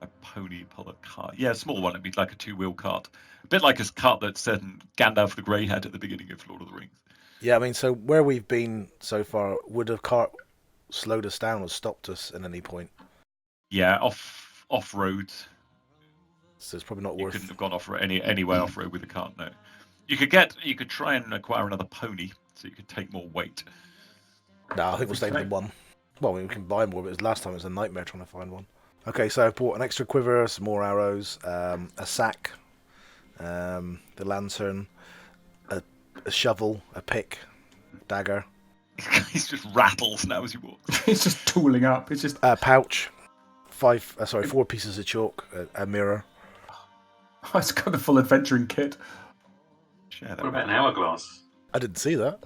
A pony pull a cart? Yeah, a small one. It'd be like a 2-wheel cart. A bit like a cart that Gandalf the Grey had at the beginning of Lord of the Rings. Yeah, I mean, so where we've been so far, would a cart slowed us down or stopped us at any point? Yeah, off road. So it's probably not worth. You couldn't have gone anywhere off road with a cart. No, you could try and acquire another pony so you could take more weight. No, I think we'll stay with the one. Well, we can buy more, but last time it was a nightmare trying to find one. Okay, so I've bought an extra quiver, some more arrows, a sack, the lantern, a shovel, a pick, dagger. He's just rattles now as he walks. He's just tooling up. It's just a pouch, 4 pieces of chalk, a mirror. Oh, it's got the full adventuring kit. What about an hourglass? I didn't see that.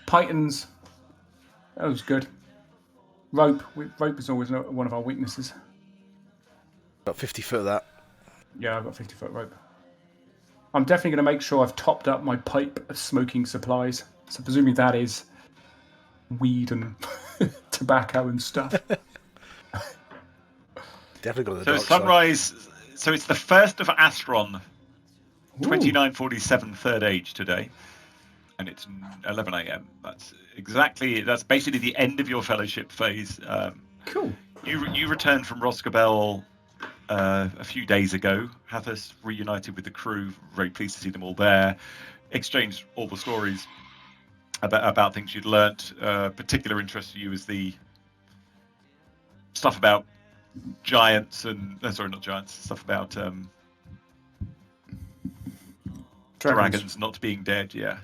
Pythons. That was good. Rope is always one of our weaknesses. Got 50 foot of that. Yeah, I've got 50-foot rope. I'm definitely going to make sure I've topped up my pipe of smoking supplies. So presumably that is weed and tobacco and stuff. Definitely got the So dark sunrise. So it's the 1st of Astron, Ooh. 2947 third age today, and it's 11 a.m. That's basically the end of your fellowship phase. Cool. You returned from Roscabel a few days ago. Hathis reunited with the crew. Very pleased to see them all there. Exchanged all the stories about things you'd learnt. Particular interest to you is the stuff about giants and sorry, not giants. Stuff about dragons not being dead. Yeah.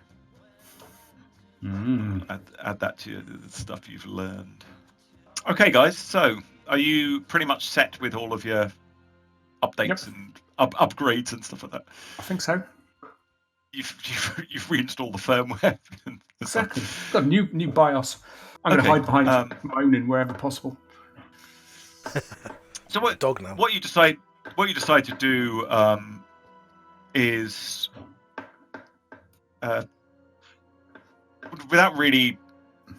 Add that to the stuff you've learned. Okay, guys. So, are you pretty much set with all of your updates and upgrades and stuff like that? I think so. You've reinstalled the firmware. Exactly. Got a new BIOS. I'm going to hide behind moaning wherever possible. So what you decide to do is without really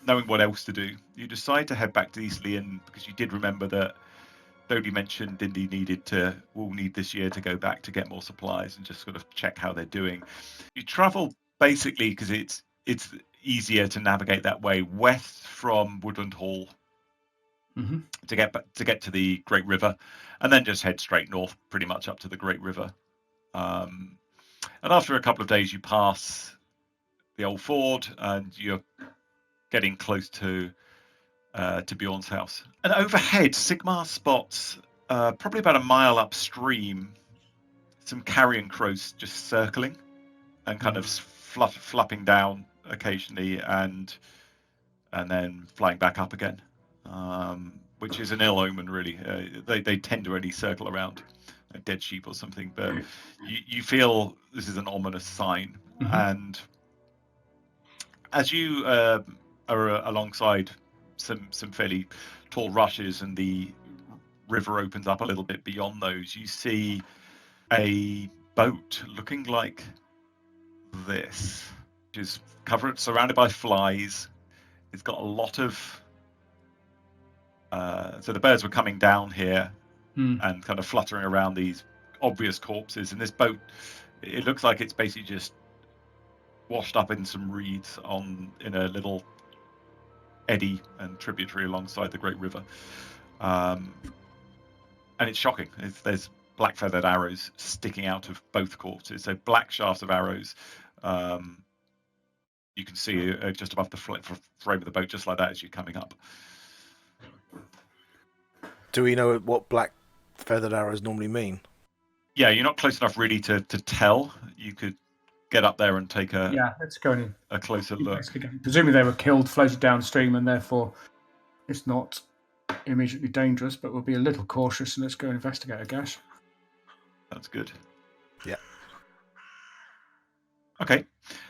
knowing what else to do, you decide to head back to East Lynn because you did remember that Dodie mentioned Dindy will need this year to go back to get more supplies and just sort of check how they're doing. You travel basically because it's easier to navigate that way west from Woodland Hall to get to the Great River, and then just head straight north, pretty much up to the Great River. And after a couple of days, you pass the old ford, and you're getting close to Bjorn's house. And overhead, Sigmar spots probably about a mile upstream some carrion crows just circling and kind of flapping down occasionally, and then flying back up again, which is an ill omen, really. They tend to only circle around a dead sheep or something, but you feel this is an ominous sign. And as you are alongside some fairly tall rushes and the river opens up a little bit beyond those, you see a boat looking like this, which is surrounded by flies. It's got a lot of so the birds were coming down here and kind of fluttering around these obvious corpses, and this boat, it looks like it's basically just washed up in some reeds in a little eddy and tributary alongside the Great River. And it's shocking. There's black feathered arrows sticking out of both corpses, so black shafts of arrows. You can see just above the frame of the boat, just like that, as you're coming up. Do we know what black feathered arrows normally mean? Yeah, you're not close enough really to tell. You could get up there and take let's go in a closer look. Presumably they were killed, floated downstream, and therefore it's not immediately dangerous, but we'll be a little cautious and let's go investigate, I guess. That's good. Yeah. Okay.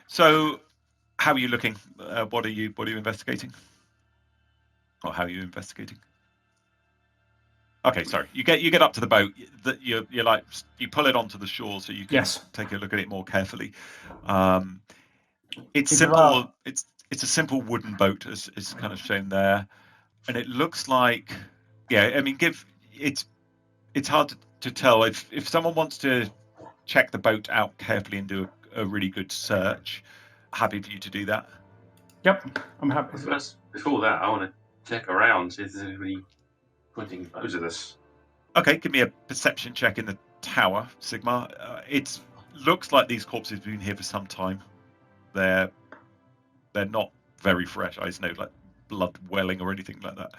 So how are you looking? What are you investigating? Or how are you investigating? Okay, sorry. You get up to the boat. You pull it onto the shore so you can take a look at it more carefully. It's simple. It's a simple wooden boat, as kind of shown there, and it looks like I mean, it's hard to tell if someone wants to check the boat out carefully and do a really good search. Happy for you to do that. Yep, I'm happy. Before that, I want to check around, see if there's anybody pointing bows at us. Okay, give me a perception check in the tower, Sigmar. It looks like these corpses have been here for some time. They're not very fresh. There's no like blood welling or anything like that.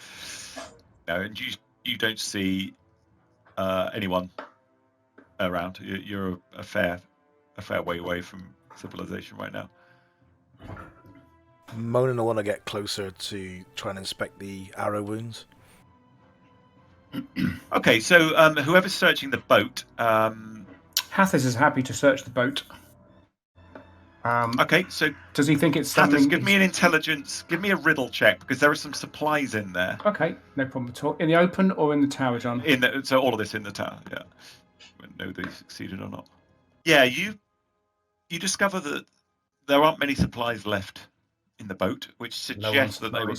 No, and you don't see anyone around. You're a fair way away from civilization right now. Moaning, I want to get closer to try and inspect the arrow wounds. Okay, so whoever's searching the boat... Hathis is happy to search the boat. Okay, so Does he think it's Hathis, something? give me an intelligence, give me a riddle check, because there are some supplies in there. Okay, no problem at all. In the open or in the tower, John? So all of this in the tower, yeah. I don't know whether you succeeded or not. Yeah, you discover that there aren't many supplies left in the boat, which suggests that they were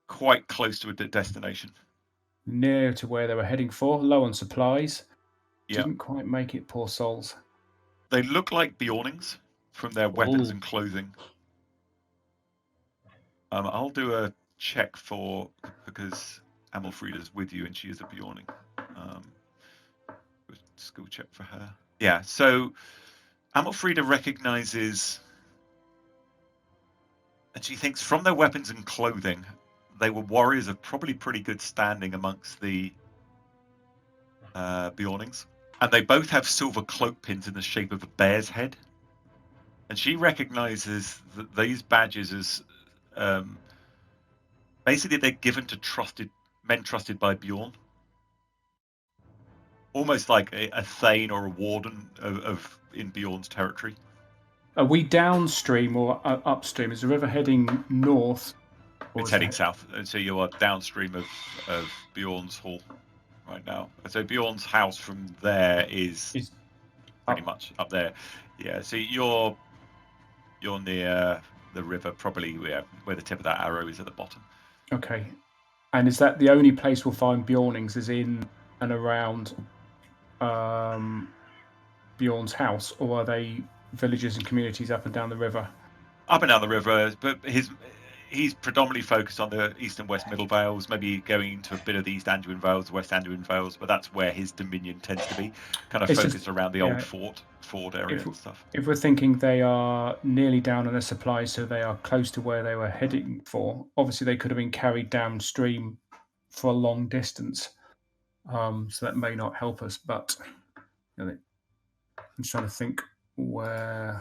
quite close to a destination. Near to where they were heading for, low on supplies. Yeah. Didn't quite make it, poor souls. They look like Bjornings from their weapons and clothing. I'll do a check because Amalfrida's with you and she is a Bjorning. Skill check for her. Yeah, so Amalfrida recognizes, and she thinks from their weapons and clothing, they were warriors of probably pretty good standing amongst the Bjornings. And they both have silver cloak pins in the shape of a bear's head. And she recognizes that these badges as basically they're given to men trusted by Bjorn. Almost like a Thane or a warden in Bjorn's territory. Are we downstream or upstream? Is the river heading north? It's heading south, and so you are downstream of Bjorn's hall right now. So Bjorn's house from there is pretty much up there. Yeah, so you're near the river, probably where the tip of that arrow is at the bottom. Okay. And is that the only place we'll find Bjornings, is in and around Bjorn's house, or are they villages and communities up and down the river? Up and down the river, but he's predominantly focused on the east and west Middle Vales, maybe going into a bit of the East Anduin Vales, West Anduin Vales, but that's where his dominion tends to be, kind of focused around the old fort area and stuff. If we're thinking they are nearly down on their supplies, so they are close to where they were heading for, obviously they could have been carried downstream for a long distance, so that may not help us, but I'm just trying to think where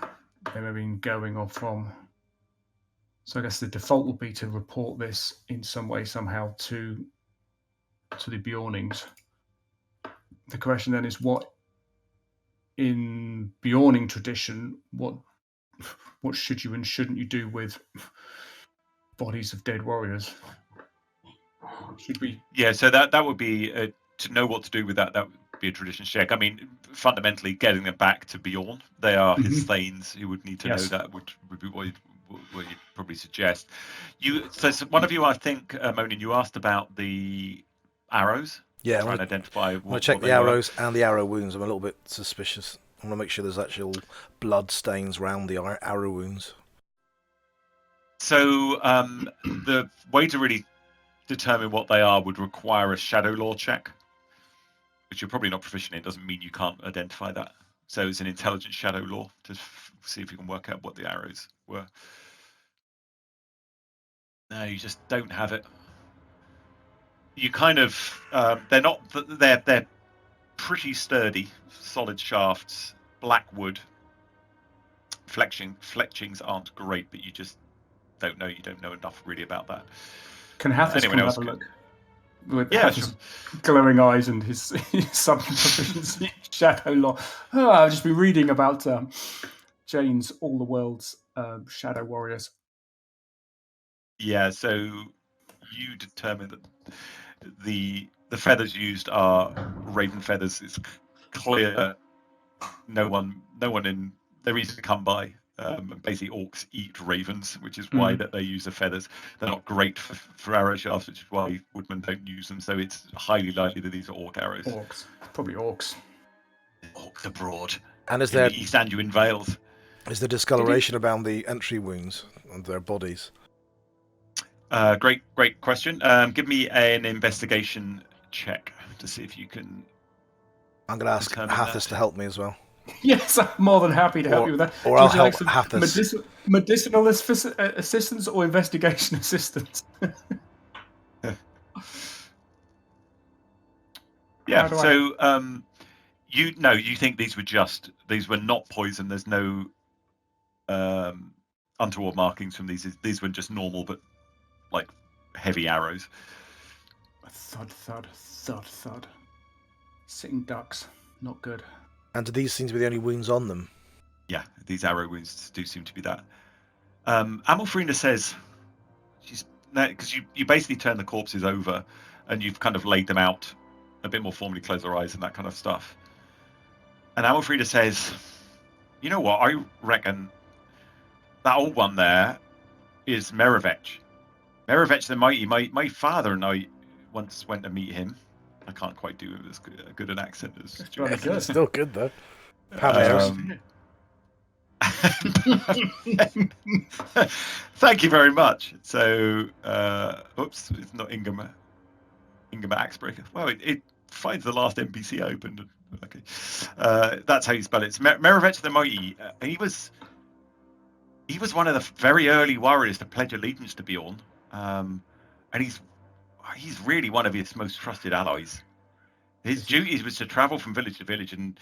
they may have been going or from. So I guess the default will be to report this in some way, somehow, to the Bjornings. The question then is, what in Bjorning tradition, what should you and shouldn't you do with bodies of dead warriors? Should we? Yeah, so that would be to know what to do with that. That would be a tradition check. I mean, fundamentally, getting them back to Bjorn. They are his thanes who would need to know that. Would be what you'd probably suggest. So one of you, I think, Monin, you asked about the arrows. Yeah, trying to identify. I check the arrows and the arrow wounds. I'm a little bit suspicious. I want to make sure there's actual blood stains around the arrow wounds. So the way to really determine what they are would require a shadow law check, which you're probably not proficient in. Doesn't mean you can't identify that. So it's an intelligent shadow law to see if you can work out what the arrows were. No, you just don't have it. You kind of they're pretty sturdy, solid shafts, black wood. Fletchings aren't great, but you just don't know. You don't know enough really about that. Can Hathis come have a look? With sure. Glowing eyes and his sudden proficiency shadow law. I've just been reading about Jane's All the World's Shadow Warriors. Yeah, so you determine that the feathers used are raven feathers. It's clear no one in they're easy to come by. Basically, orcs eat ravens, which is why that they use the feathers. They're not great for arrow shafts, which is why woodmen don't use them. So it's highly likely that these are orc arrows. Orcs, probably orcs. Orcs abroad. And is there the East Anduin Vales? Is there discoloration around the entry wounds on their bodies? Great question. Give me an investigation check to see if you can. I'm going to ask Hathis to help me as well. Yes, I'm more than happy to help you with that. Or I'll help Hathis. Medicinal assistance or investigation assistance? Yeah. So you think these were not poison. There's no untoward markings from these. These were just normal, but like heavy arrows. Thud, thud, thud, thud. Sitting ducks, not good. And do these seem to be the only wounds on them? Yeah, these arrow wounds do seem to be that. Amalfrina says, she's because you basically turn the corpses over and you've kind of laid them out a bit more formally, close their eyes and that kind of stuff. And Amalfrina says, you know what, I reckon that old one there is Merivech. Merivech the Mighty. My father and I once went to meet him. I can't quite do as good an accent as It's Stuart. bloody good. It's still good though. Panos. Thank you very much. So, oops, it's not Ingham Axebreaker. Well, it finds the last NPC opened. Okay, that's how you spell it. It's Merivech the Mighty. He was one of the very early warriors to pledge allegiance to Bjorn, and he's really one of his most trusted allies. His duties was to travel from village to village, and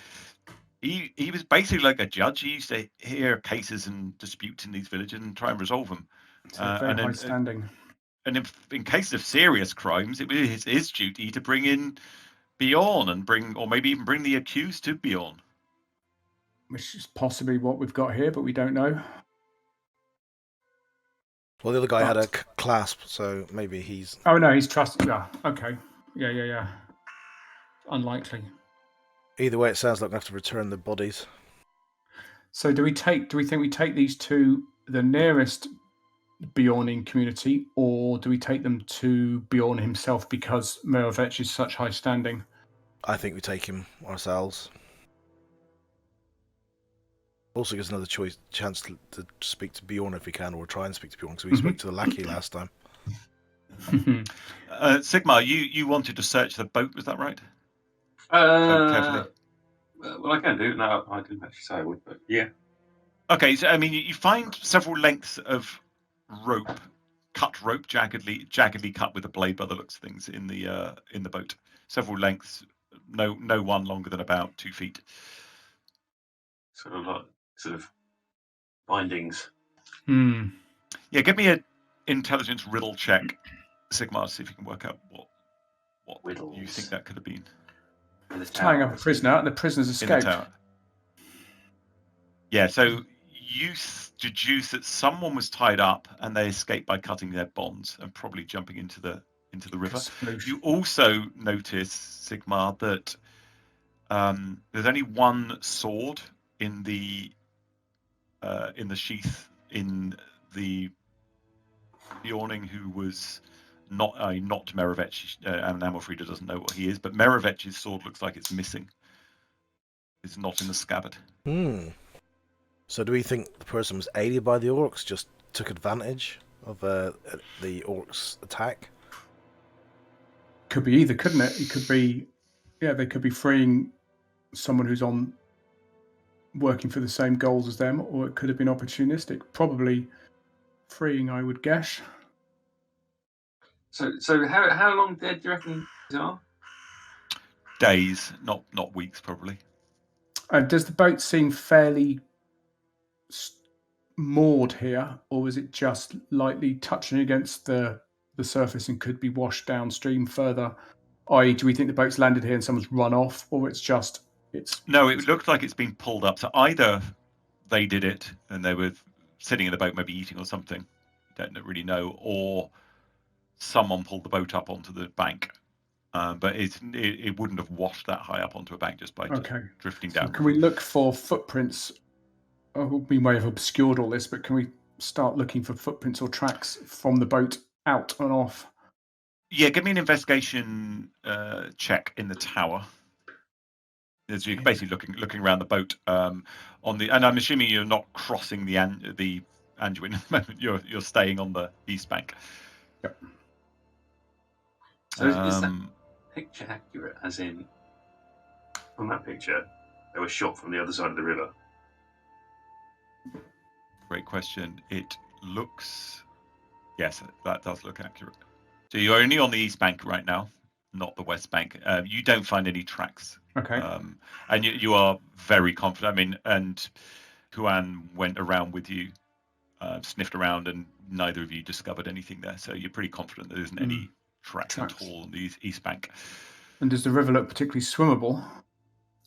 he was basically like a judge. He used to hear cases and disputes in these villages and try and resolve them. So very high standing. And in case of serious crimes, it was his duty to bring in Bjorn or maybe even bring the accused to Bjorn. Which is possibly what we've got here, but we don't know. Well, the other guy had a clasp, so maybe he's... Oh, no, he's trusted. Yeah, okay. Yeah. Unlikely. Either way, it sounds like we have to return the bodies. So do we think we take these to the nearest Bjorning community, or do we take them to Bjorn himself because Merivech is such high standing? I think we take him ourselves. Also gives another chance to speak to Bjorn if we can, or try and speak to Bjorn, because we spoke to the lackey last time. Sigmar, you wanted to search the boat, was that right? Well, I can do. No, I didn't actually say I would, but yeah. Okay, so I mean, you find several lengths of cut rope, jaggedly cut with a blade by the looks of things in the boat. Several lengths, no one longer than about 2 feet. Sort of bindings. Yeah, give me an intelligence riddle check, Sigmar, to see if you can work out what Riddles. You think that could have been. Tying up a prisoner, and the prisoner's escaped. Yeah, so you deduce that someone was tied up and they escaped by cutting their bonds and probably jumping into the river. You also notice, Sigmar, that there's only one sword in the sheath in the Bjorning who was not Merivech, and Amalfrida doesn't know what he is, but Merivech's sword looks like it's missing. It's not in the scabbard. So do we think the person was aided by the orcs, just took advantage of the orcs' attack? Could be either, couldn't it? It could be, they could be freeing someone who's working for the same goals as them, or it could have been opportunistic. Probably freeing, I would guess. So how long dead do you reckon these are? Days, not weeks, probably. Does the boat seem fairly moored here, or is it just lightly touching against the surface and could be washed downstream further? I.e., do we think the boat's landed here and someone's run off, or it's... No, it looks like it's been pulled up. So either they did it and they were sitting in the boat, maybe eating or something, don't really know, or someone pulled the boat up onto the bank. But it wouldn't have washed that high up onto a bank just by drifting down. So can we look for footprints? We may have obscured all this, but can we start looking for footprints or tracks from the boat out and off? Yeah, give me an investigation check in the tower. As you're basically looking around the boat and I'm assuming you're not crossing the Anduin at the moment. You're staying on the east bank. Yep. So is that picture accurate? As in, on that picture, they were shot from the other side of the river. Great question. It looks, yes, that does look accurate. So you're only on the east bank right now, not the west bank. You don't find any tracks. Okay. And you are very confident. I mean, and Huan went around with you, sniffed around, and neither of you discovered anything there. So you're pretty confident there isn't any tracks at all on the east bank. And does the river look particularly swimmable?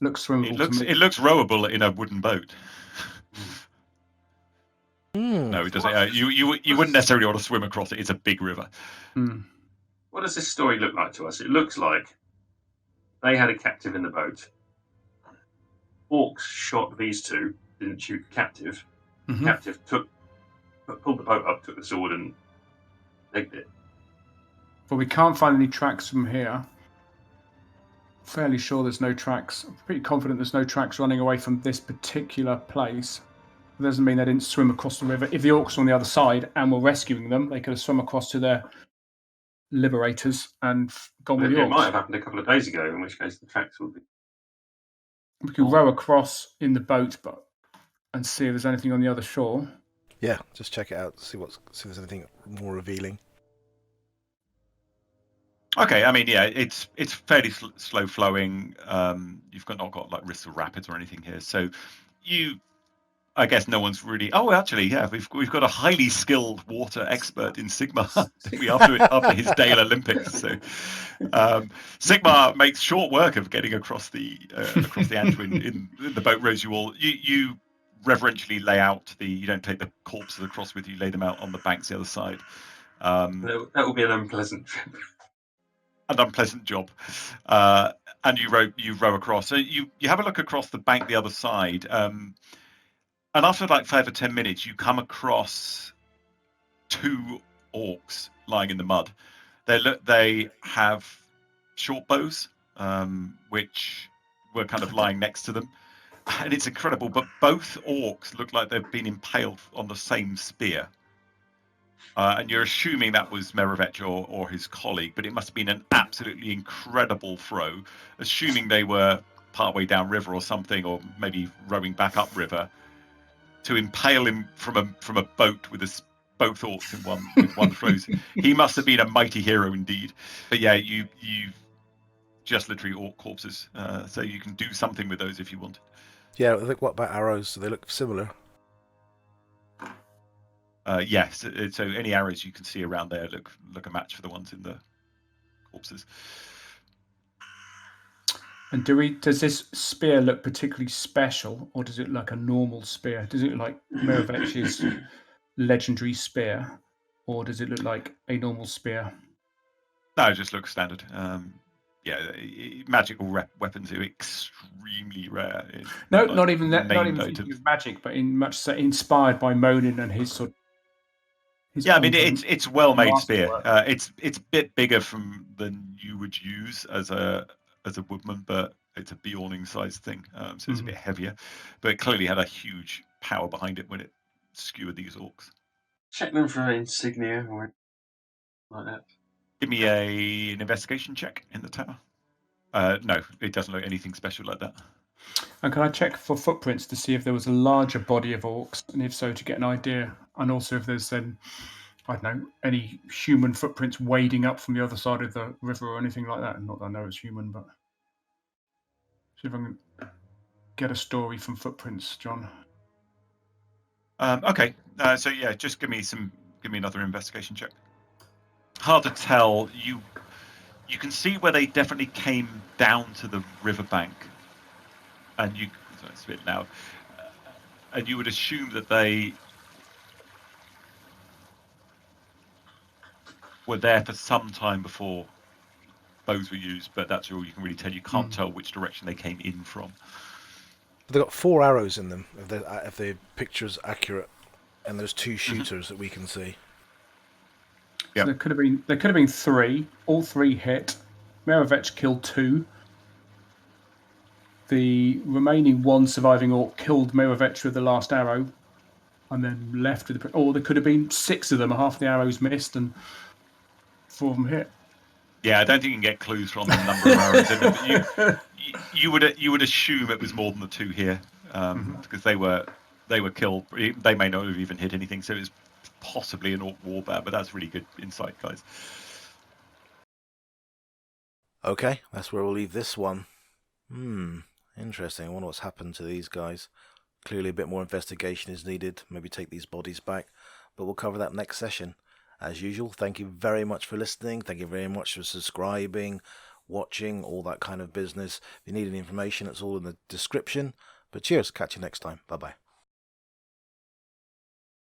Looks swimmable. It looks rowable in a wooden boat. No, it doesn't. You wouldn't necessarily want to swim across it. It's a big river. What does this story look like to us? It looks like they had a captive in the boat. Orcs shot these two, didn't shoot the captive. Mhm. Captive pulled the boat up, took the sword, and legged it. But we can't find any tracks from here. Fairly sure there's no tracks. I'm pretty confident there's no tracks running away from this particular place. It doesn't mean they didn't swim across the river. If the orcs were on the other side and were rescuing them, they could have swum across to their liberators and gone with the It might orcs. have happened a couple of days ago, in which case the tracks would be. We could row across in the boat, and see if there's anything on the other shore. Yeah, just check it out. See if there's anything more revealing. Okay, I mean, yeah, it's fairly slow flowing. You've not got like risks of rapids or anything here, so I guess no one's really. Oh, actually, yeah, we've got a highly skilled water expert in Sigma after his Dale Olympics. So Sigma makes short work of getting across the Anduin in the boat rows. You reverentially lay out you don't take the corpses across with you. Lay them out on the banks the other side. That will be an unpleasant trip. An unpleasant job, and you row across. So you have a look across the bank the other side, and after like 5 or 10 minutes, you come across 2 orcs lying in the mud. They have short bows, which were kind of lying next to them, and it's incredible. But both orcs look like they've been impaled on the same spear. And you're assuming that was Merovech or his colleague, but it must have been an absolutely incredible throw, assuming they were partway down river or something, or maybe rowing back up river, to impale him from a boat with both orcs with one throw. He must have been a mighty hero indeed. But yeah, you just literally orc corpses, so you can do something with those if you want. Yeah, I think, what about arrows? Do they look similar? Yes, so any arrows you can see around there look a match for the ones in the corpses. And does this spear look particularly special, or does it look like a normal spear? Does it look like Merovech's legendary spear, or does it look like a normal spear? No, it just looks standard. Magical weapons are extremely rare. No, not even that. Not even thinking of magic, but inspired by Monin and his sort. I mean, it's well-made spear. It's a bit bigger than you would use as a woodman, but it's a Bjorning sized thing, so it's a bit heavier. But it clearly had a huge power behind it when it skewered these orcs. Check them for insignia or like that. Give me an investigation check in the tower. No, it doesn't look anything special like that. And can I check for footprints to see if there was a larger body of orcs, and if so, to get an idea, and also if there's then, I don't know, any human footprints wading up from the other side of the river or anything like that. Not that I know it's human, but see if I can get a story from footprints, John. Okay, so yeah, just give me another investigation check. Hard to tell. You can see where they definitely came down to the riverbank, and it's a bit loud, and you would assume that they were there for some time before bows were used, but that's all you can really tell. You can't tell which direction they came in from. They've got 4 arrows in them, if the picture's accurate, and there's 2 shooters that we can see. So there could have been 3. All 3 hit. Merovech killed 2. The remaining 1 surviving orc killed Merovech with the last arrow, and then left with or there could have been 6 of them. Half the arrows missed, and 4 of them hit. Yeah, I don't think you can get clues from the number of arrows in it. But you would assume it was more than the 2 here, because they were killed. They may not have even hit anything, so it was possibly an orc warband. But that's really good insight, guys. Okay, that's where we'll leave this one. Interesting. I wonder what's happened to these guys. Clearly a bit more investigation is needed. Maybe take these bodies back. But we'll cover that next session. As usual, thank you very much for listening. Thank you very much for subscribing, watching, all that kind of business. If you need any information, it's all in the description. But cheers. Catch you next time. Bye-bye.